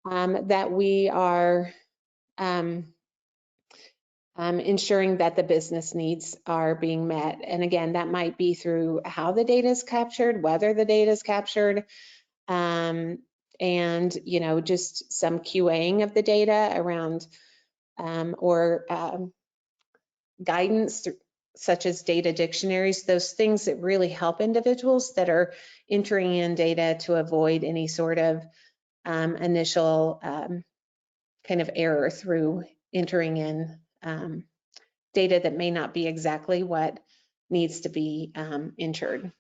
that we are ensuring that the business needs are being met. And again, that might be through how the data is captured, whether the data is captured, and just some QAing of the data around guidance such as data dictionaries, those things that really help individuals that are entering in data to avoid any sort of initial kind of error through entering in data that may not be exactly what needs to be entered.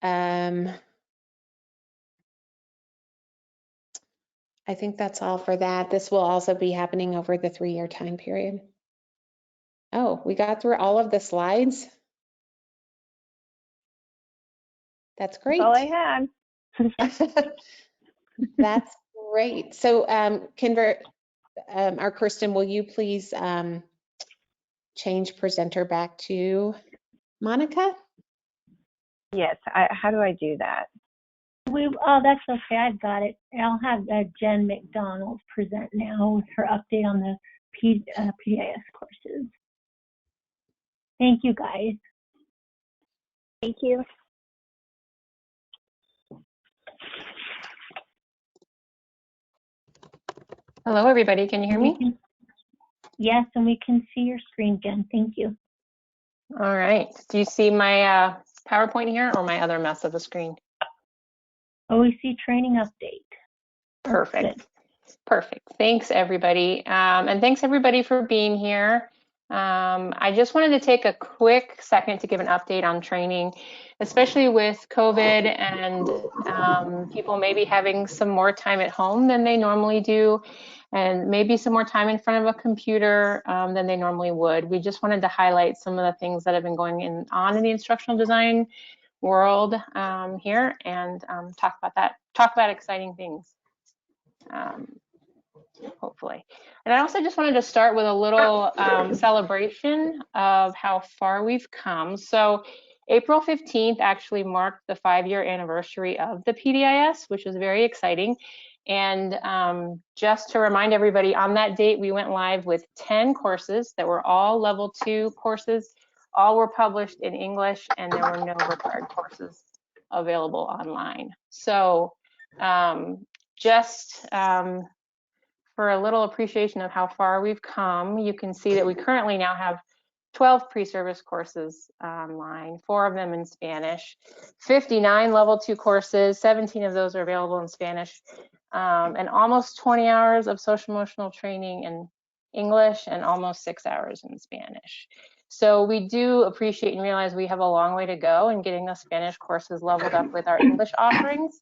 I think that's all for that. This will also be happening over the 3-year time period. Oh, we got through all of the slides. That's great. That's all I had. That's great. So Kristen, will you please change presenter back to Monica? Yes, how do I do that? Oh, that's okay. I've got it. I'll have Jen McDonald present now with her update on the PDIS courses. Thank you, guys. Thank you. Hello, everybody. Can you hear me? Yes, and we can see your screen, Jen. Thank you. All right. Do you see my PowerPoint here or my other mess of the screen? OEC training update. Perfect. Perfect. Thanks, everybody. And thanks, everybody, for being here. I just wanted to take a quick second to give an update on training, especially with COVID and people maybe having some more time at home than they normally do, and maybe some more time in front of a computer than they normally would. We just wanted to highlight some of the things that have been going on in the instructional design world here, and talk about exciting things. Hopefully. And I also just wanted to start with a little celebration of how far we've come. So April 15th actually marked the 5-year anniversary of the PDIS, which is very exciting. And just to remind everybody, on that date, we went live with 10 courses that were all level 2 courses. All were published in English, and there were no required courses available online. So for a little appreciation of how far we've come, you can see that we currently now have 12 pre-service courses online, 4 of them in Spanish, 59 level 2 courses, 17 of those are available in Spanish, and almost 20 hours of social emotional training in English and almost 6 hours in Spanish. So we do appreciate and realize we have a long way to go in getting the Spanish courses leveled up with our English offerings,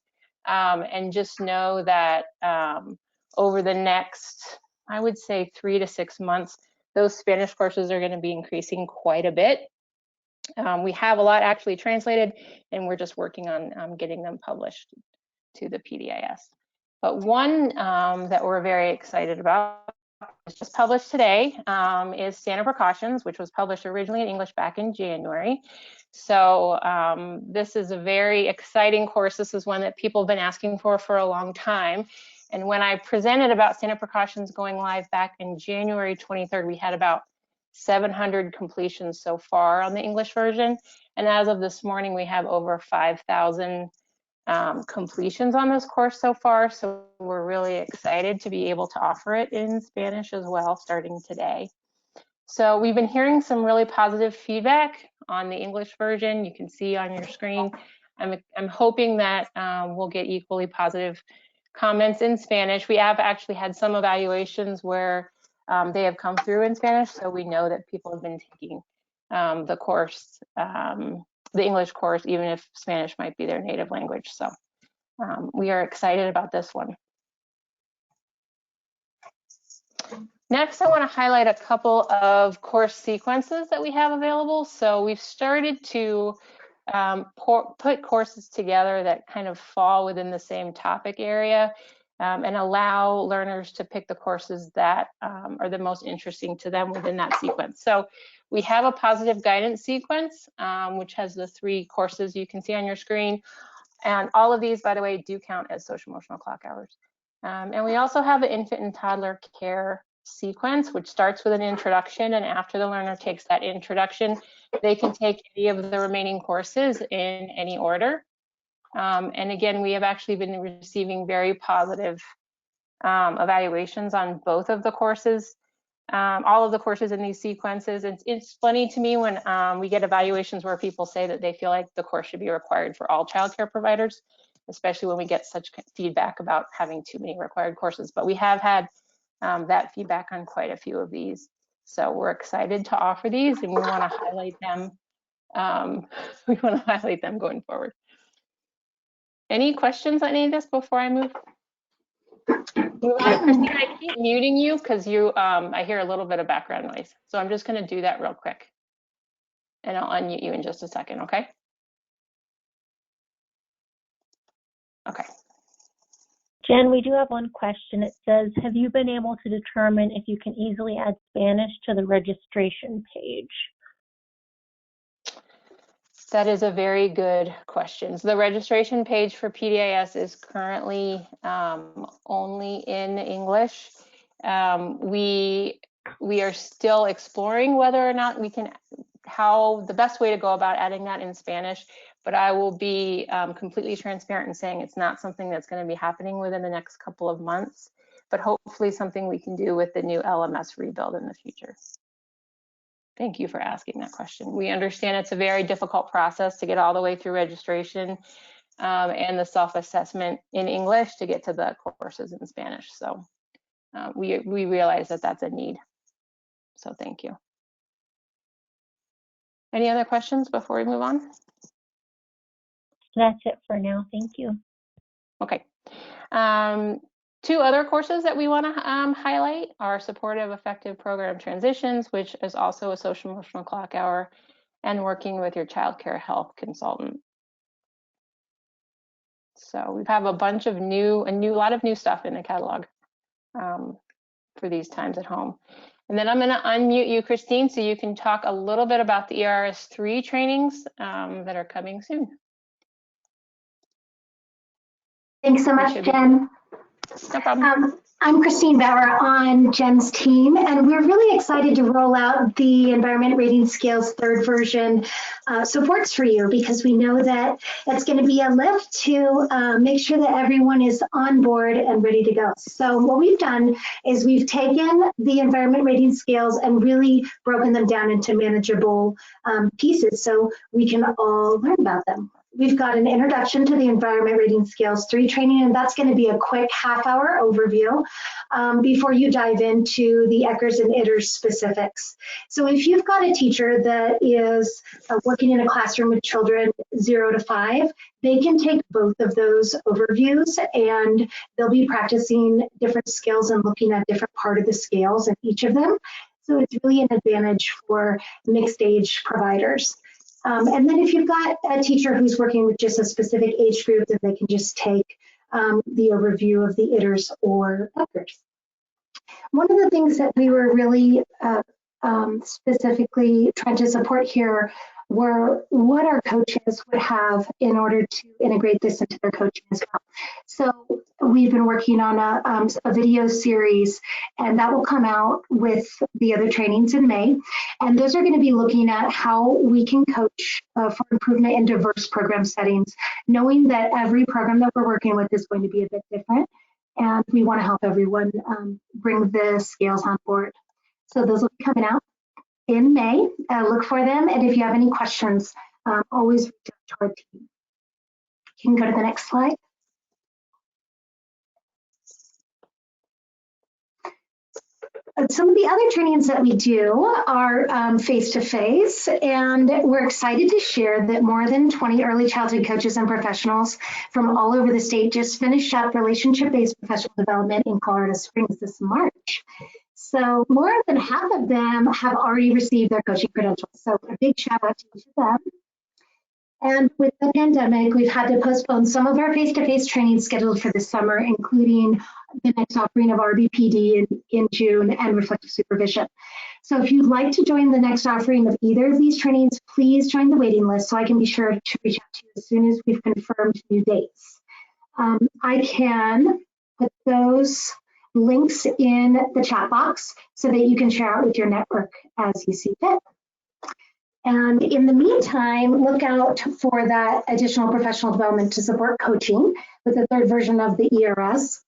and just know that over the next, I would say 3 to 6 months, those Spanish courses are going to be increasing quite a bit. We have a lot actually translated, and we're just working on getting them published to the PDIS. But one that we're very excited about, was just published today, is Standard Precautions, which was published originally in English back in January. So this is a very exciting course. This is one that people have been asking for a long time. And when I presented about Standard Precautions going live back in January 23rd, we had about 700 completions so far on the English version. And as of this morning, we have over 5,000 completions on this course so far, so we're really excited to be able to offer it in Spanish as well, starting today. So we've been hearing some really positive feedback on the English version. You can see on your screen. I'm hoping that we'll get equally positive comments in Spanish. We have actually had some evaluations where they have come through in Spanish, so we know that people have been taking the course, the English course, even if Spanish might be their native language. So we are excited about this one. Next, I want to highlight a couple of course sequences that we have available. So we've started to put courses together that kind of fall within the same topic area and allow learners to pick the courses that are the most interesting to them within that sequence. So we have a positive guidance sequence, which has the 3 courses you can see on your screen. And all of these, by the way, do count as social emotional clock hours. And we also have an infant and toddler care sequence, which starts with an introduction, and after the learner takes that introduction, they can take any of the remaining courses in any order. And again, we have actually been receiving very positive evaluations on both of the courses, all of the courses in these sequences. It's funny to me when we get evaluations where people say that they feel like the course should be required for all childcare providers, especially when we get such feedback about having too many required courses. But we have had that feedback on quite a few of these. So we're excited to offer these, and we want to highlight them. We want to highlight them going forward. Any questions on any of this before I move on? Christine, I keep muting you because I hear a little bit of background noise. So I'm just going to do that real quick. And I'll unmute you in just a second, okay? Okay. Jen, we do have one question. It says, have you been able to determine if you can easily add Spanish to the registration page? That is a very good question. So the registration page for PDIS is currently only in English. We are still exploring whether or not we can, how the best way to go about adding that in Spanish, but I will be completely transparent in saying it's not something that's going to be happening within the next couple of months, but hopefully something we can do with the new LMS rebuild in the future. Thank you for asking that question. We understand it's a very difficult process to get all the way through registration and the self-assessment in English to get to the courses in Spanish. So we realize that that's a need. So thank you. Any other questions before we move on? That's it for now. Thank you. Okay. 2 other courses that we want to highlight are Supportive Effective Program Transitions, which is also a social emotional clock hour, and Working with Your Child Care Health Consultant. So we have a bunch of lot of new stuff in the catalog for these times at home. And then I'm going to unmute you, Christine, so you can talk a little bit about the ERS 3 trainings that are coming soon. Thanks so much, Jen. No problem. I'm Christine Bauer on Jen's team, and we're really excited to roll out the Environment Rating Scales 3rd version supports for you, because we know that it's going to be a lift to make sure that everyone is on board and ready to go. So what we've done is we've taken the Environment Rating Scales and really broken them down into manageable pieces so we can all learn about them. We've got an introduction to the Environment Rating Scales 3 training, and that's going to be a quick half-hour overview before you dive into the ECRs and ITRs specifics. So if you've got a teacher that is working in a classroom with children 0 to 5, they can take both of those overviews, and they'll be practicing different skills and looking at different part of the scales in each of them. So it's really an advantage for mixed age providers. And then if you've got a teacher who's working with just a specific age group, then they can just take the overview of the ITRs or ECRs. One of the things that we were really specifically trying to support here were what our coaches would have in order to integrate this into their coaching as well. So we've been working on a video series, and that will come out with the other trainings in May. And those are going to be looking at how we can coach for improvement in diverse program settings, knowing that every program that we're working with is going to be a bit different, and we want to help everyone bring the scales on board. So those will be coming out in May. Look for them, and if you have any questions, always reach out to our team. You can go to the next slide. Some of the other trainings that we do are face-to-face, and we're excited to share that more than 20 early childhood coaches and professionals from all over the state just finished up relationship-based professional development in Colorado Springs this March. So more than half of them have already received their coaching credentials. So a big shout out to each of them. And with the pandemic, we've had to postpone some of our face-to-face trainings scheduled for this summer, including the next offering of RBPD in June and reflective supervision. So if you'd like to join the next offering of either of these trainings, please join the waiting list so I can be sure to reach out to you as soon as we've confirmed new dates. I can put those links in the chat box so that you can share out with your network as you see fit. And in the meantime, look out for that additional professional development to support coaching with the third version of the ERS.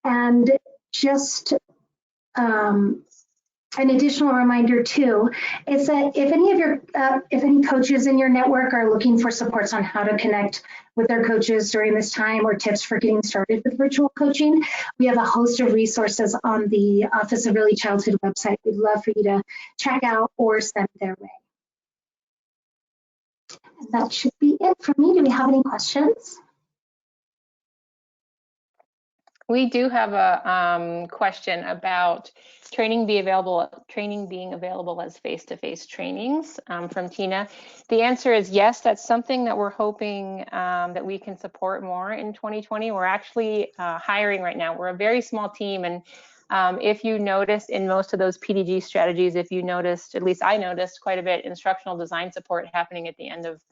And just an additional reminder too is that if any coaches in your network are looking for supports on how to connect with their coaches during this time or tips for getting started with virtual coaching, we have a host of resources on the Office of Early Childhood website we'd love for you to check out or send their way. And that should be it for me. Do we have any questions? We do have a question about training being available as face-to-face trainings from Tina. The answer is yes. That's something that we're hoping that we can support more in 2020. We're actually hiring right now. We're a very small team, and if you noticed in most of those PDG strategies, if you noticed, at least I noticed quite a bit instructional design support happening at the end of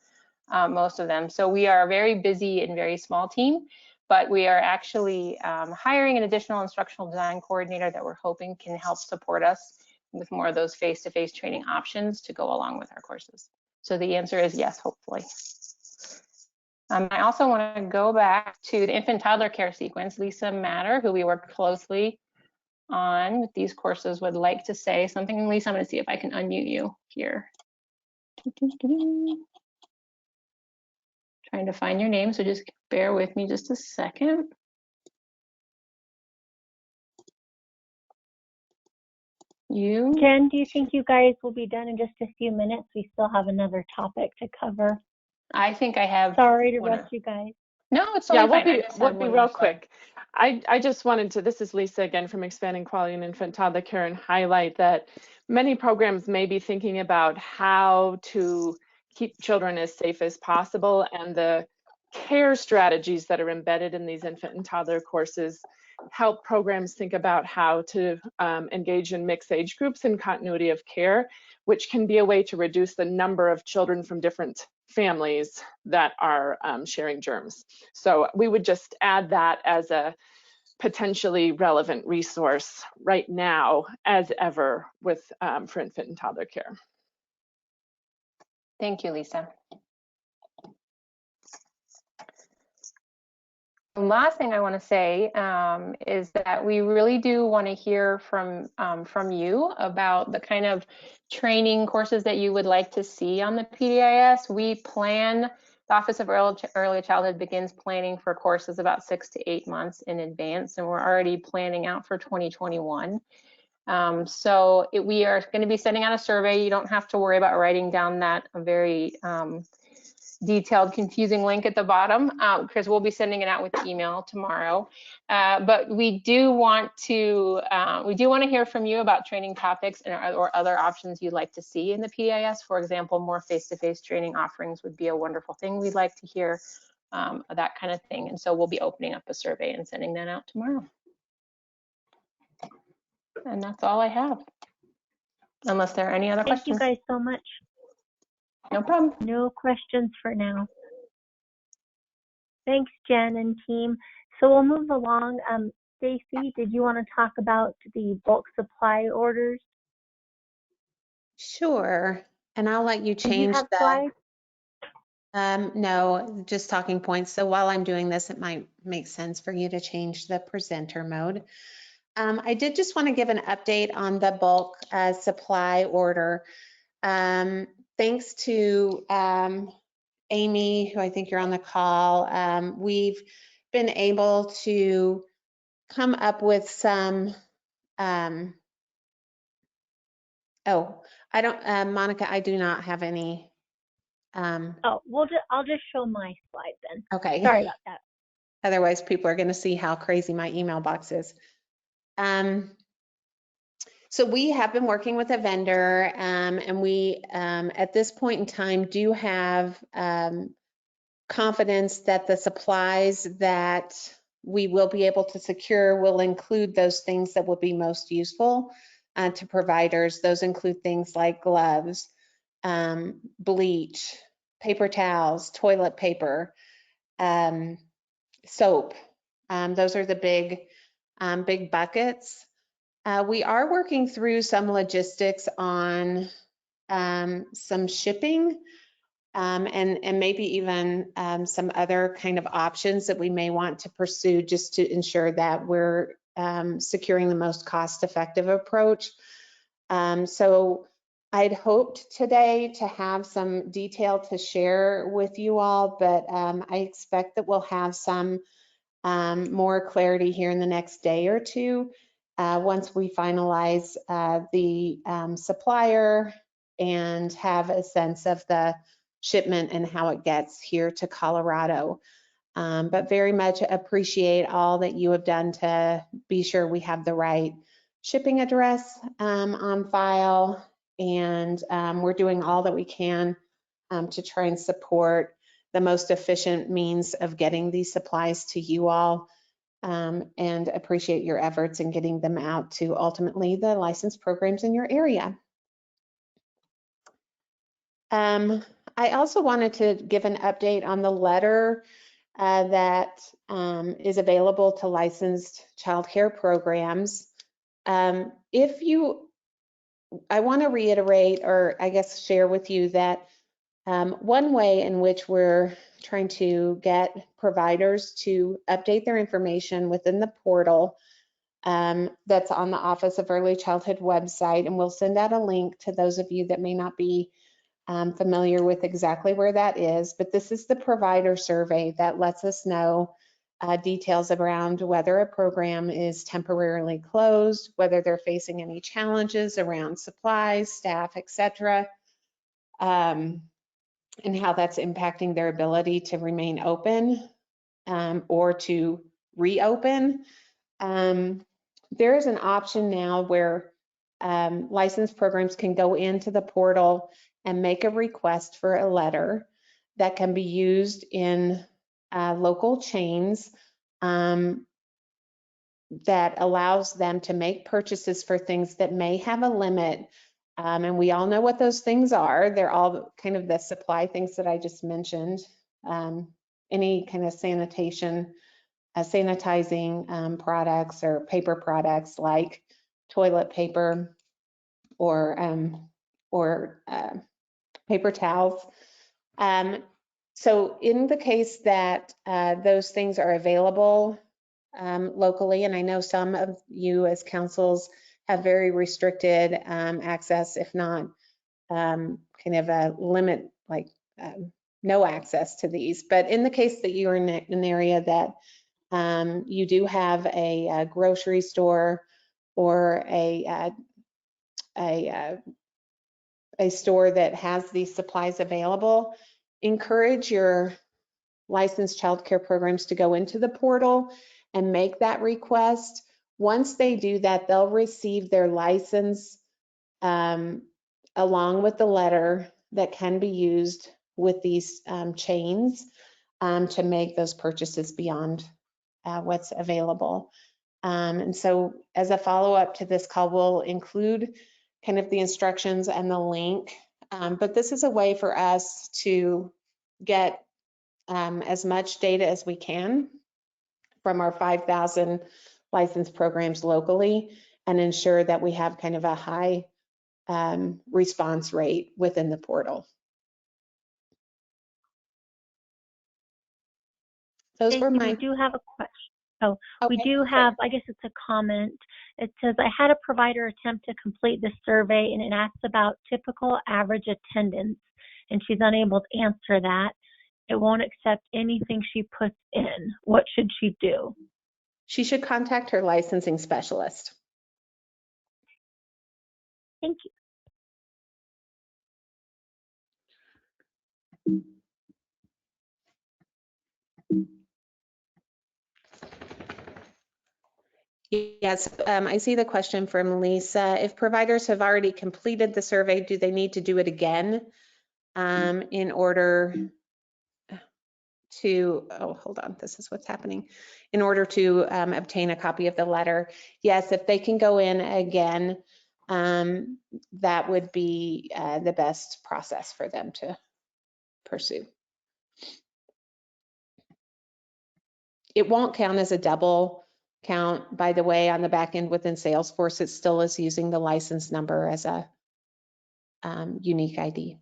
most of them. So we are a very busy and very small team, but we are actually hiring an additional instructional design coordinator that we're hoping can help support us with more of those face-to-face training options to go along with our courses. So the answer is yes, hopefully. I also want to go back to the infant toddler care sequence. Lisa Matter, who we work closely on with these courses, would like to say something. Lisa, I'm going to see if I can unmute you here. Trying to find your name, so just bear with me just a second. Jen, do you think you guys will be done in just a few minutes? We still have another topic to cover. I think I have. Sorry to rush you guys. No, it's totally fine. We'll be real quick. I just wanted to, this is Lisa again from Expanding Quality in Infant Toddler Care, and highlight that many programs may be thinking about how to keep children as safe as possible, and the care strategies that are embedded in these infant and toddler courses help programs think about how to engage in mixed age groups and continuity of care, which can be a way to reduce the number of children from different families that are sharing germs. So we would just add that as a potentially relevant resource right now as ever with for infant and toddler care. Thank you, Lisa. The last thing I want to say is that we really do want to hear from you about the kind of training courses that you would like to see on the PDIS. The Office of Early Childhood begins planning for courses about 6 to 8 months in advance, and we're already planning out for 2021. So we are going to be sending out a survey. You don't have to worry about writing down that very detailed, confusing link at the bottom, because we'll be sending it out with email tomorrow. But we do want to hear from you about training topics or other options you'd like to see in the PDIS. For example, more face-to-face training offerings would be a wonderful thing. We'd like to hear that kind of thing. And so we'll be opening up a survey and sending that out tomorrow. And that's all I have. Unless there are any other questions. Thank you guys so much. No problem. No questions for now. Thanks, Jen and team. So we'll move along. Stacy, did you want to talk about the bulk supply orders? Sure. And I'll let you Do you change have the, slides? no, just talking points. So while I'm doing this, it might make sense for you to change the presenter mode. I did just want to give an update on the bulk supply order. Thanks to Amy, who I think you're on the call, we've been able to come up with some, Monica, I do not have any. Oh, I'll just show my slide then. Okay. Sorry about that. Otherwise, people are going to see how crazy my email box is. So we have been working with a vendor, and we, at this point in time, do have confidence that the supplies that we will be able to secure will include those things that will be most useful to providers. Those include things like gloves, bleach, paper towels, toilet paper, soap. Those are the big buckets. We are working through some logistics on some shipping and maybe even some other kind of options that we may want to pursue just to ensure that we're securing the most cost-effective approach. So I'd hoped today to have some detail to share with you all, but I expect that we'll have some more clarity here in the next day or two once we finalize the supplier and have a sense of the shipment and how it gets here to Colorado. But very much appreciate all that you have done to be sure we have the right shipping address on file, and we're doing all that we can to try and support the most efficient means of getting these supplies to you all, and appreciate your efforts in getting them out to ultimately the licensed programs in your area. I also wanted to give an update on the letter that is available to licensed childcare programs. I want to reiterate, or I guess share with you that one way in which we're trying to get providers to update their information within the portal that's on the Office of Early Childhood website, and we'll send out a link to those of you that may not be familiar with exactly where that is, but this is the provider survey that lets us know details around whether a program is temporarily closed, whether they're facing any challenges around supplies, staff, etc., and how that's impacting their ability to remain open or to reopen. There is an option now where licensed programs can go into the portal and make a request for a letter that can be used in local chains that allows them to make purchases for things that may have a limit. And we all know what those things are. They're all kind of the supply things that I just mentioned. Any kind of sanitizing products or paper products like toilet paper or paper towels. So in the case that those things are available locally, and I know some of you as councils have very restricted access, if not kind of a limit, like no access to these. But in the case that you're in an area that you do have a grocery store or a store that has these supplies available, encourage your licensed childcare programs to go into the portal and make that request. Once they do that, they'll receive their license along with the letter that can be used with these chains to make those purchases beyond what's available. And so as a follow-up to this call, we'll include kind of the instructions and the link, but this is a way for us to get as much data as we can from our 5,000 licensed programs locally and ensure that we have kind of a high response rate within the portal. Those were my. We do have a question. Oh, okay, we do have, I guess it's a comment. It says, I had a provider attempt to complete the survey and it asks about typical average attendance, and she's unable to answer that. It won't accept anything she puts in. What should she do? She should contact her licensing specialist. Thank you. Yes, I see the question from Lisa. If providers have already completed the survey, do they need to do it again in order to, oh, hold on, this is what's happening, in order to obtain a copy of the letter? Yes, if they can go in again, that would be the best process for them to pursue. It won't count as a double count, by the way, on the back end within Salesforce. It still is using the license number as a unique ID.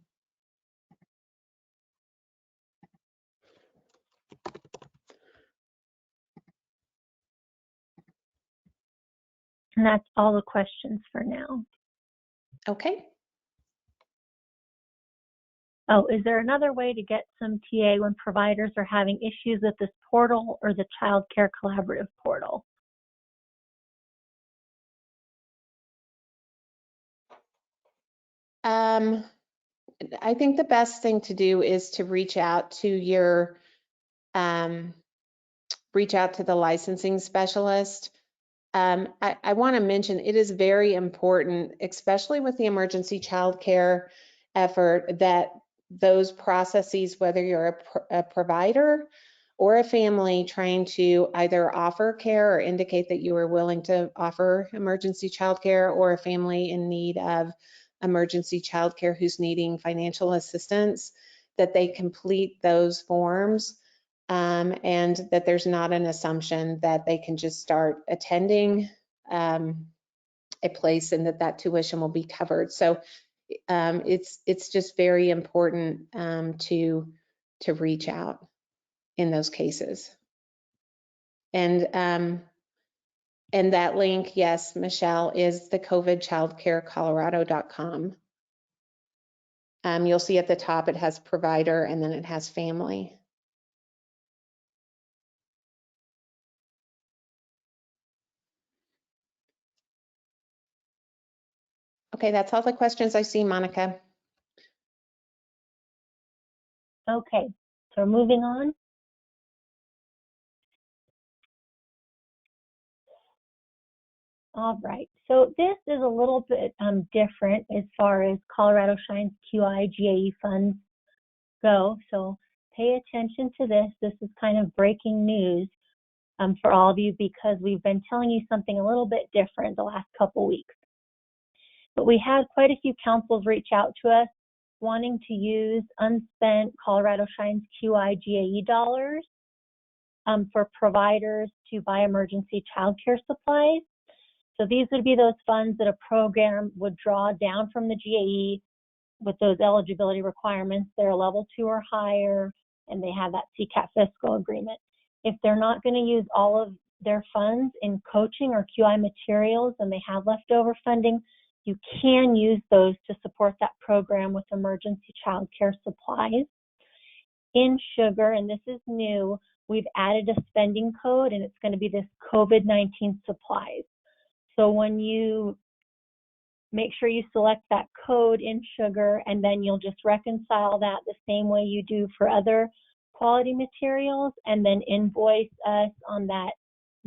And that's all the questions for now. Okay. Oh, is there another way to get some TA when providers are having issues with this portal or the Child Care Collaborative portal? I think the best thing to do is to reach out to your, reach out to the licensing specialist. I want to mention it is very important, especially with the emergency child care effort, that those processes, whether you're a provider or a family trying to either offer care or indicate that you are willing to offer emergency child care, or a family in need of emergency child care who's needing financial assistance, that they complete those forms. And that there's not an assumption that they can just start attending a place and that tuition will be covered. So it's just very important to reach out in those cases. And that link, yes, Michelle, is the covidchildcarecolorado.com. You'll see at the top it has provider and then it has family. Okay, that's all the questions I see, Monica. Okay, so moving on. All right, so this is a little bit different as far as Colorado Shines QI/GAE funds go. So pay attention to this. This is kind of breaking news for all of you, because we've been telling you something a little bit different the last couple weeks. But we had quite a few councils reach out to us wanting to use unspent Colorado Shines QI/GAE dollars for providers to buy emergency child care supplies. So these would be those funds that a program would draw down from the GAE with those eligibility requirements. They're a level 2 or higher, and they have that CCAT fiscal agreement. If they're not going to use all of their funds in coaching or QI materials and they have leftover funding, you can use those to support that program with emergency child care supplies. In Sugar, and this is new, we've added a spending code, and it's going to be this COVID-19 supplies. So when you make sure you select that code in Sugar, and then you'll just reconcile that the same way you do for other quality materials, and then invoice us on that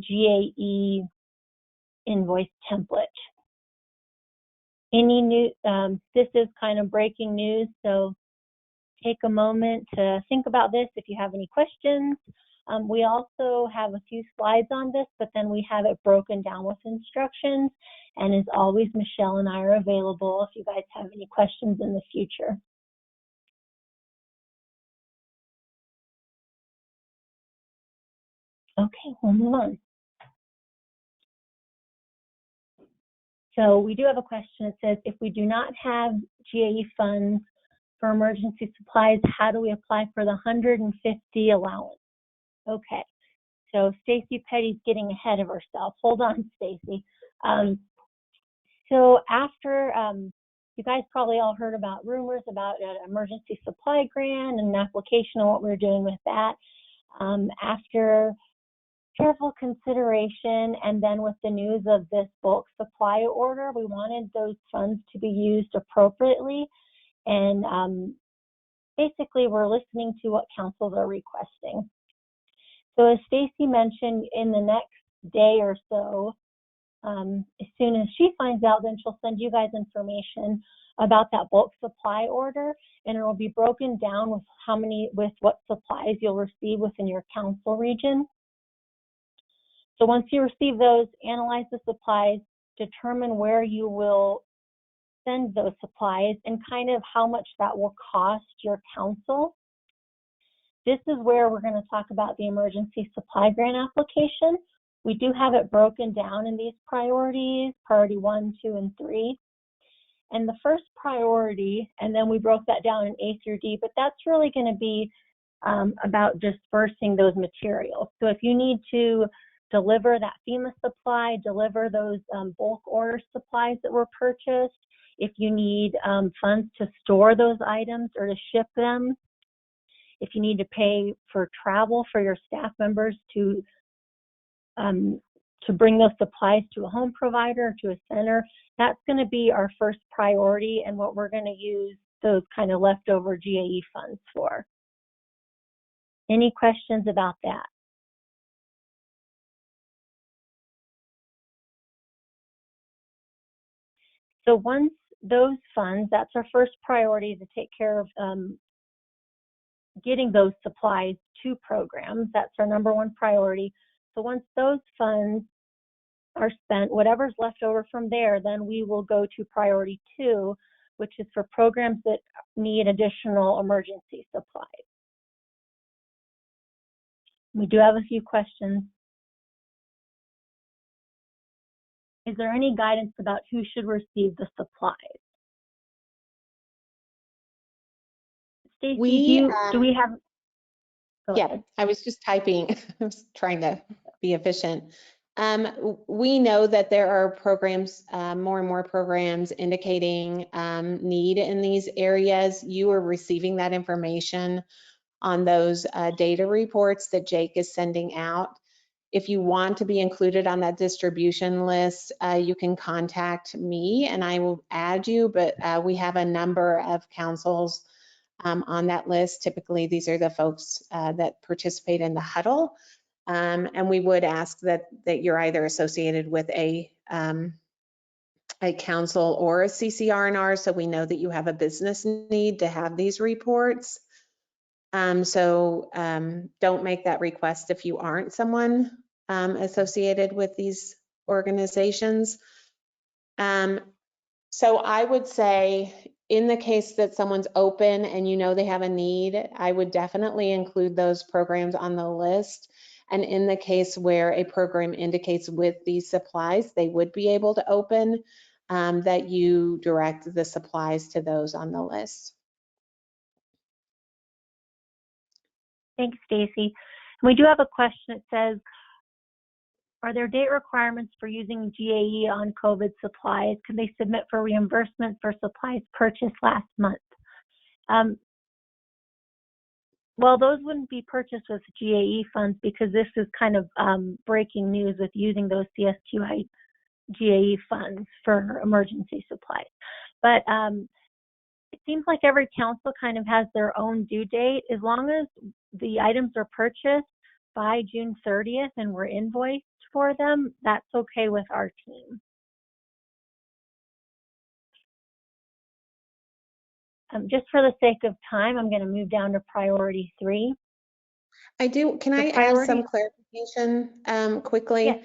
GAE invoice template. Any new, this is kind of breaking news, so take a moment to think about this if you have any questions. We also have a few slides on this, but then we have it broken down with instructions. And as always, Michelle and I are available if you guys have any questions in the future. Okay, we'll move on. So we do have a question that says, if we do not have GAE funds for emergency supplies, how do we apply for the 150 allowance? Okay, so Stacy Petty's getting ahead of herself. Hold on, Stacy. So after, you guys probably all heard about rumors about an emergency supply grant and an application and what we're doing with that. After careful consideration, and then with the news of this bulk supply order, we wanted those funds to be used appropriately. And basically, we're listening to what councils are requesting. So as Stacy mentioned, in the next day or so, as soon as she finds out, then she'll send you guys information about that bulk supply order, and it will be broken down with what supplies you'll receive within your council region. So once you receive those, analyze the supplies, determine where you will send those supplies and kind of how much that will cost your council. This is where we're going to talk about the emergency supply grant application. We do have it broken down in these priorities, priority 1, 2, and 3. And the first priority, and then we broke that down in A through D, but that's really going to be about dispersing those materials. So if you need to deliver that FEMA supply, deliver those bulk order supplies that were purchased, if you need funds to store those items or to ship them, if you need to pay for travel for your staff members to bring those supplies to a home provider, to a center, that's going to be our first priority and what we're going to use those kind of leftover GAE funds for. Any questions about that? So once those funds, that's our first priority to take care of getting those supplies to programs. That's our number one priority. So once those funds are spent, whatever's left over from there, then we will go to priority 2, which is for programs that need additional emergency supplies. We do have a few questions. Is there any guidance about who should receive the supplies? Stacy, do we have? Yeah, ahead. I was just typing. I was trying to be efficient. We know that there are programs, more and more programs indicating need in these areas. You are receiving that information on those data reports that Jake is sending out. If you want to be included on that distribution list, you can contact me and I will add you, but we have a number of councils on that list. Typically, these are the folks that participate in the huddle. And we would ask that you're either associated with a council or a CCR&R, so we know that you have a business need to have these reports. So don't make that request if you aren't someone associated with these organizations. So I would say in the case that someone's open and you know they have a need, I would definitely include those programs on the list. And in the case where a program indicates with these supplies, they would be able to open, that you direct the supplies to those on the list. Thanks, Stacy. We do have a question that says, are there date requirements for using GAE on COVID supplies? Can they submit for reimbursement for supplies purchased last month? Well, those wouldn't be purchased with GAE funds because this is kind of breaking news with using those CSQI GAE funds for emergency supplies. But it seems like every council kind of has their own due date. As long as the items are purchased by June 30th and we're invoiced for them, that's okay with our team. Just for the sake of time, I'm going to move down to priority 3. Can I add some clarification quickly? Yes.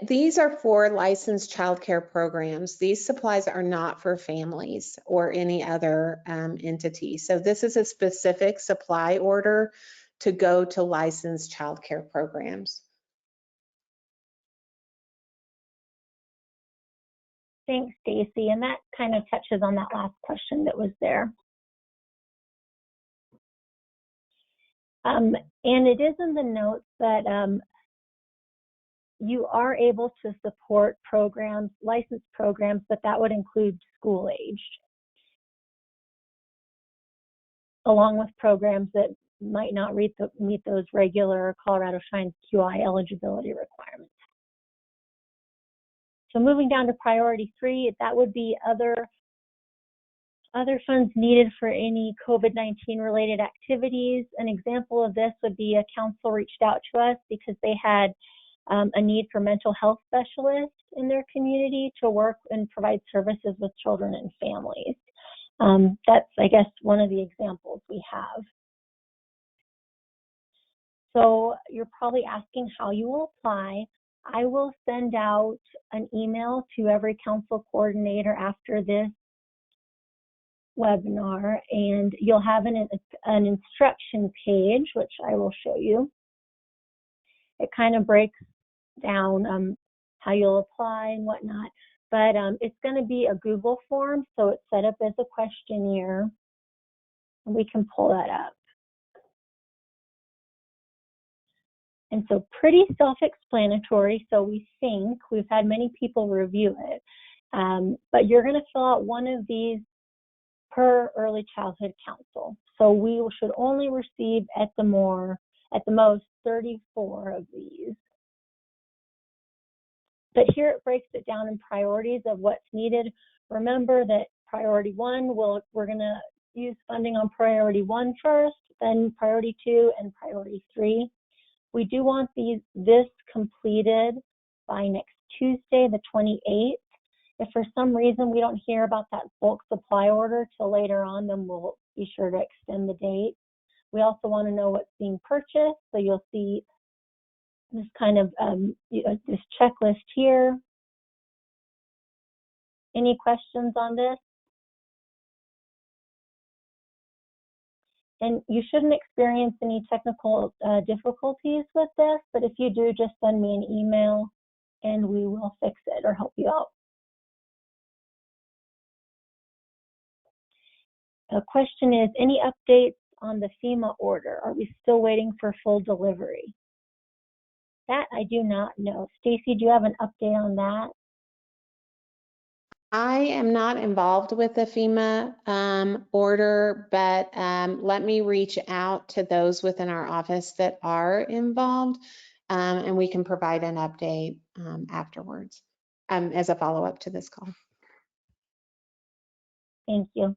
These are for licensed childcare programs. These supplies are not for families or any other entity. So this is a specific supply order to go to licensed childcare programs. Thanks, Stacy. And that kind of touches on that last question that was there. And it is in the notes that you are able to support programs, licensed programs, but that would include school-aged, along with programs that might not meet those regular Colorado Shines QI eligibility requirements. So moving down to priority 3, that would be other funds needed for any COVID-19 related activities. An example of this would be a council reached out to us because they had a need for mental health specialists in their community to work and provide services with children and families. That's, I guess, one of the examples we have. So you're probably asking how you will apply. I will send out an email to every council coordinator after this webinar, and you'll have an instruction page, which I will show you. It kind of breaks down how you'll apply and whatnot, but it's going to be a Google form, so it's set up as a questionnaire, and we can pull that up. And so pretty self-explanatory, so we think. We've had many people review it, but you're going to fill out one of these per early childhood council. So we should only receive at the most 34 of these. But here it breaks it down in priorities of what's needed. Remember that priority 1, we're going to use funding on priority 1 first, then priority 2, and priority 3. We do want this completed by next Tuesday, the 28th. If for some reason we don't hear about that bulk supply order till later on, then we'll be sure to extend the date. We also want to know what's being purchased, so you'll see this kind of this checklist here. Any questions on this? And you shouldn't experience any technical difficulties with this, but if you do, just send me an email and we will fix it or help you out. A question is, any updates on the FEMA order? Are we still waiting for full delivery? That I do not know. Stacy, do you have an update on that? I am not involved with the FEMA order, but let me reach out to those within our office that are involved, and we can provide an update afterwards as a follow-up to this call. Thank you.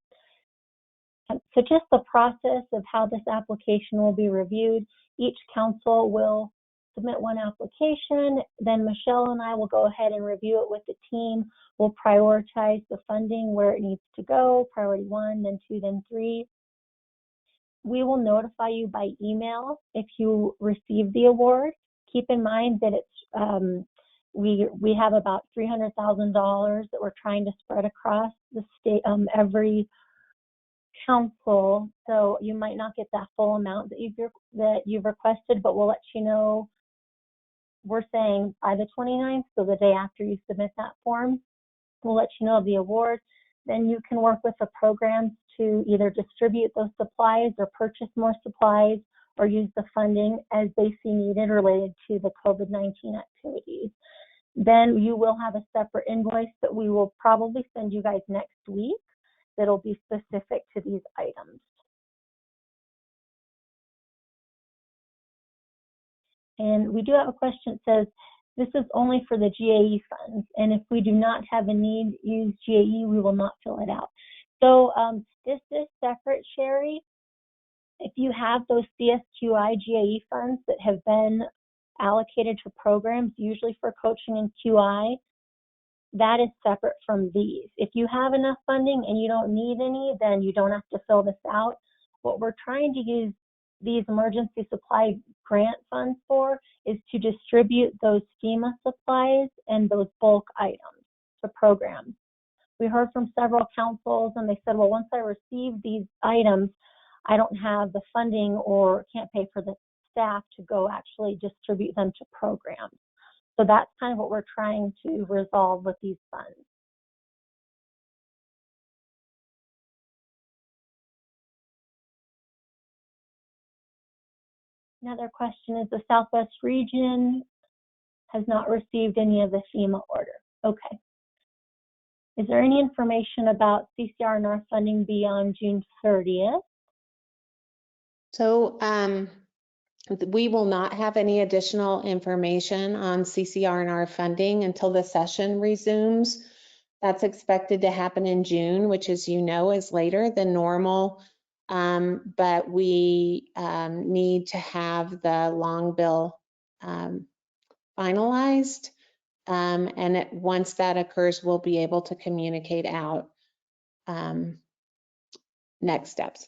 So just the process of how this application will be reviewed. Each council will submit one application, then Michelle and I will go ahead and review it with the team. We'll prioritize the funding where it needs to go, priority 1, then 2, then 3. We will notify you by email if you receive the award. Keep in mind that it's we have about $300,000 that we're trying to spread across the state, every council, so you might not get that full amount that you've requested, but we'll let you know. We're saying by the 29th, so the day after you submit that form, we'll let you know of the award. Then you can work with the programs to either distribute those supplies or purchase more supplies or use the funding as they see needed related to the COVID-19 activities. Then you will have a separate invoice that we will probably send you guys next week that'll be specific to these items. And we do have a question that says, this is only for the GAE funds, and if we do not have a need to use GAE, we will not fill it out. So this is separate, Sherry. If you have those CSQI GAE funds that have been allocated to programs, usually for coaching and QI, that is separate from these. If you have enough funding and you don't need any, then you don't have to fill this out. What we're trying to use these emergency supply grant funds for is to distribute those FEMA supplies and those bulk items to programs. We heard from several councils and they said, well, once I receive these items, I don't have the funding or can't pay for the staff to go actually distribute them to programs. So that's kind of what we're trying to resolve with these funds. Another question is the Southwest region has not received any of the FEMA order. Okay. Is there any information about CCR&R funding beyond June 30th? So we will not have any additional information on CCR&R funding until the session resumes. That's expected to happen in June, which, as you know, is later than normal. But we need to have the long bill finalized. And once that occurs, we'll be able to communicate out next steps.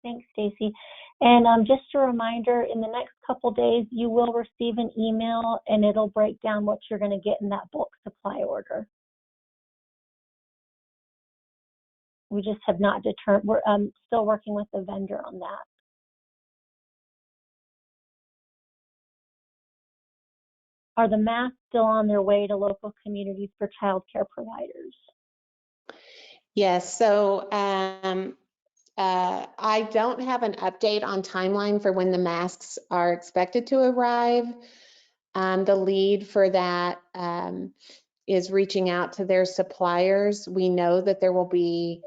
Thanks, Stacy. And just a reminder, in the next couple days, you will receive an email and it'll break down what you're going to get in that bulk supply order. We just have not determined, we're still working with the vendor on that. Are the masks still on their way to local communities for child care providers? Yes, so I don't have an update on timeline for when the masks are expected to arrive. The lead for that is reaching out to their suppliers. We know that there will be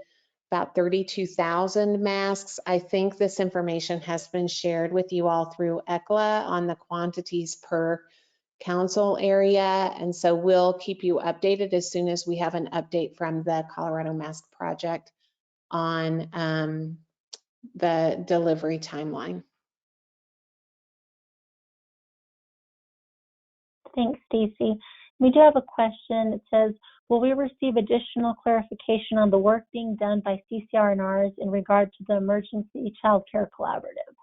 about 32,000 masks. I think this information has been shared with you all through EQIT on the quantities per council area. And so we'll keep you updated as soon as we have an update from the Colorado Mask Project on the delivery timeline. Thanks, Stacy. We do have a question. It says, will we receive additional clarification on the work being done by CCR&Rs in regard to the Emergency Child Care Collaborative?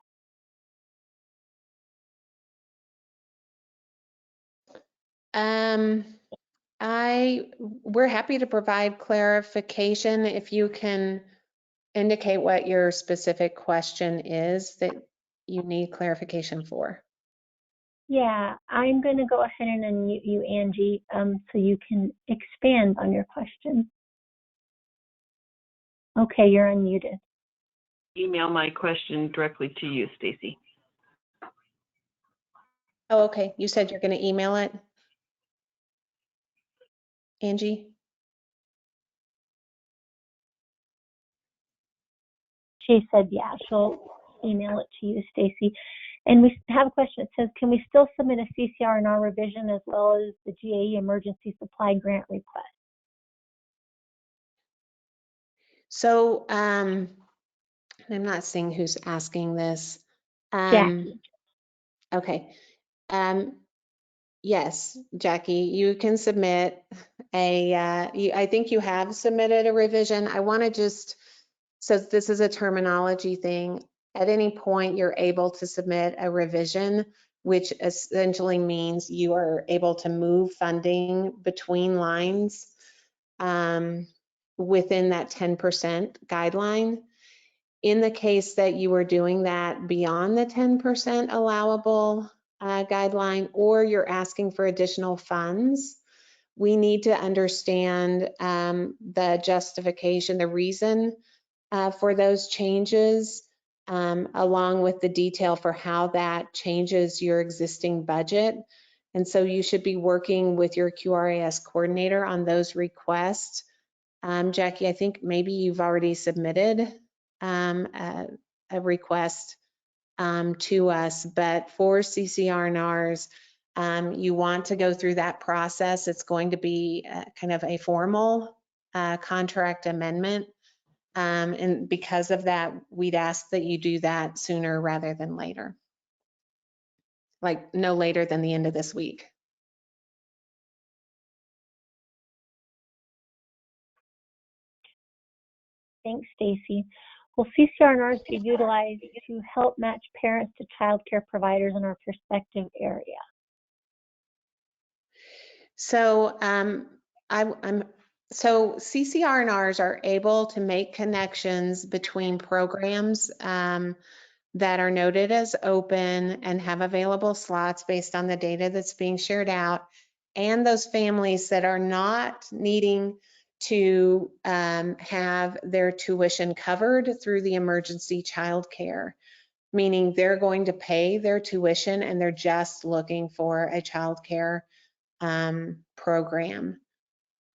We're happy to provide clarification if you can indicate what your specific question is that you need clarification for. Yeah, I'm going to go ahead and unmute you, Angie, so you can expand on your question. Okay, you're unmuted. Email my question directly to you, Stacy. Oh, okay. You said you're going to email it, Angie? She said, yeah, she'll email it to you, Stacy. And we have a question that says, can we still submit a CCR&R revision as well as the GAE emergency supply grant request? So I'm not seeing who's asking this. Jackie. Okay. Yes, Jackie, you can submit a, I think you have submitted a revision. I want to just, so this is a terminology thing. At any point, you're able to submit a revision, which essentially means you are able to move funding between lines within that 10% guideline. In the case that you are doing that beyond the 10% allowable guideline, or you're asking for additional funds, we need to understand the justification, the reason for those changes, along with the detail for how that changes your existing budget. And so you should be working with your QRIS coordinator on those requests. Jackie, I think maybe you've already submitted a request to us, but for CCR&Rs, you want to go through that process. It's going to be kind of a formal contract amendment. And because of that, we'd ask that you do that sooner rather than later, like no later than the end of this week. Thanks, Stacy. Will CCR&Rs be utilized to help match parents to child care providers in our prospective area? So I'm So CCR&Rs are able to make connections between programs that are noted as open and have available slots based on the data that's being shared out, and those families that are not needing to have their tuition covered through the emergency child care, meaning they're going to pay their tuition and they're just looking for a child care program.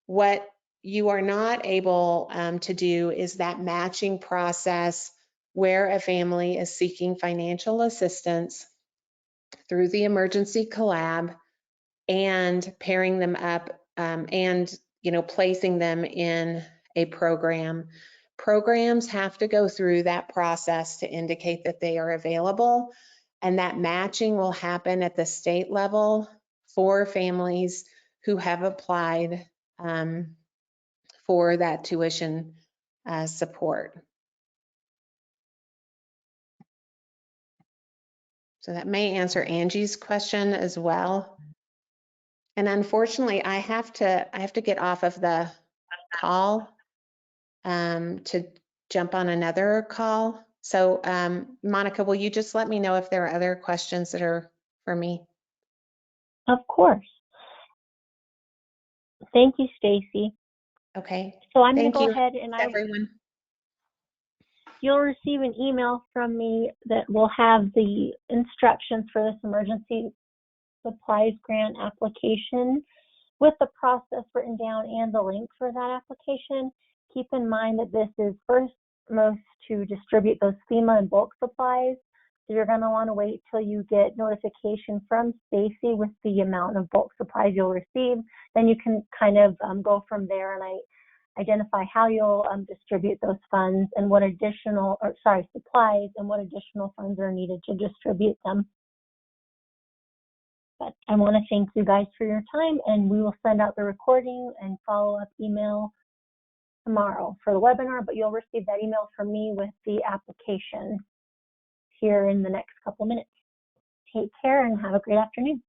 What you are not able to do is that matching process where a family is seeking financial assistance through the emergency collab and pairing them up and placing them in a program. Programs have to go through that process to indicate that they are available, and that matching will happen at the state level for families who have applied for that tuition support. So that may answer Angie's question as well. And unfortunately, I have to get off of the call to jump on another call. So Monica, will you just let me know if there are other questions that are for me? Of course. Thank you, Stacy. Okay. So I'm going Thank to go you, ahead and everyone. You'll receive an email from me that will have the instructions for this emergency supplies grant application with the process written down and the link for that application. Keep in mind that this is first most to distribute those FEMA and bulk supplies. So you're going to want to wait till you get notification from Stacy with the amount of bulk supplies you'll receive. Then you can kind of go from there, and identify how you'll distribute those funds and what additional, supplies, and what additional funds are needed to distribute them. But I want to thank you guys for your time, and we will send out the recording and follow-up email tomorrow for the webinar, but you'll receive that email from me with the application here in the next couple minutes. Take care and have a great afternoon.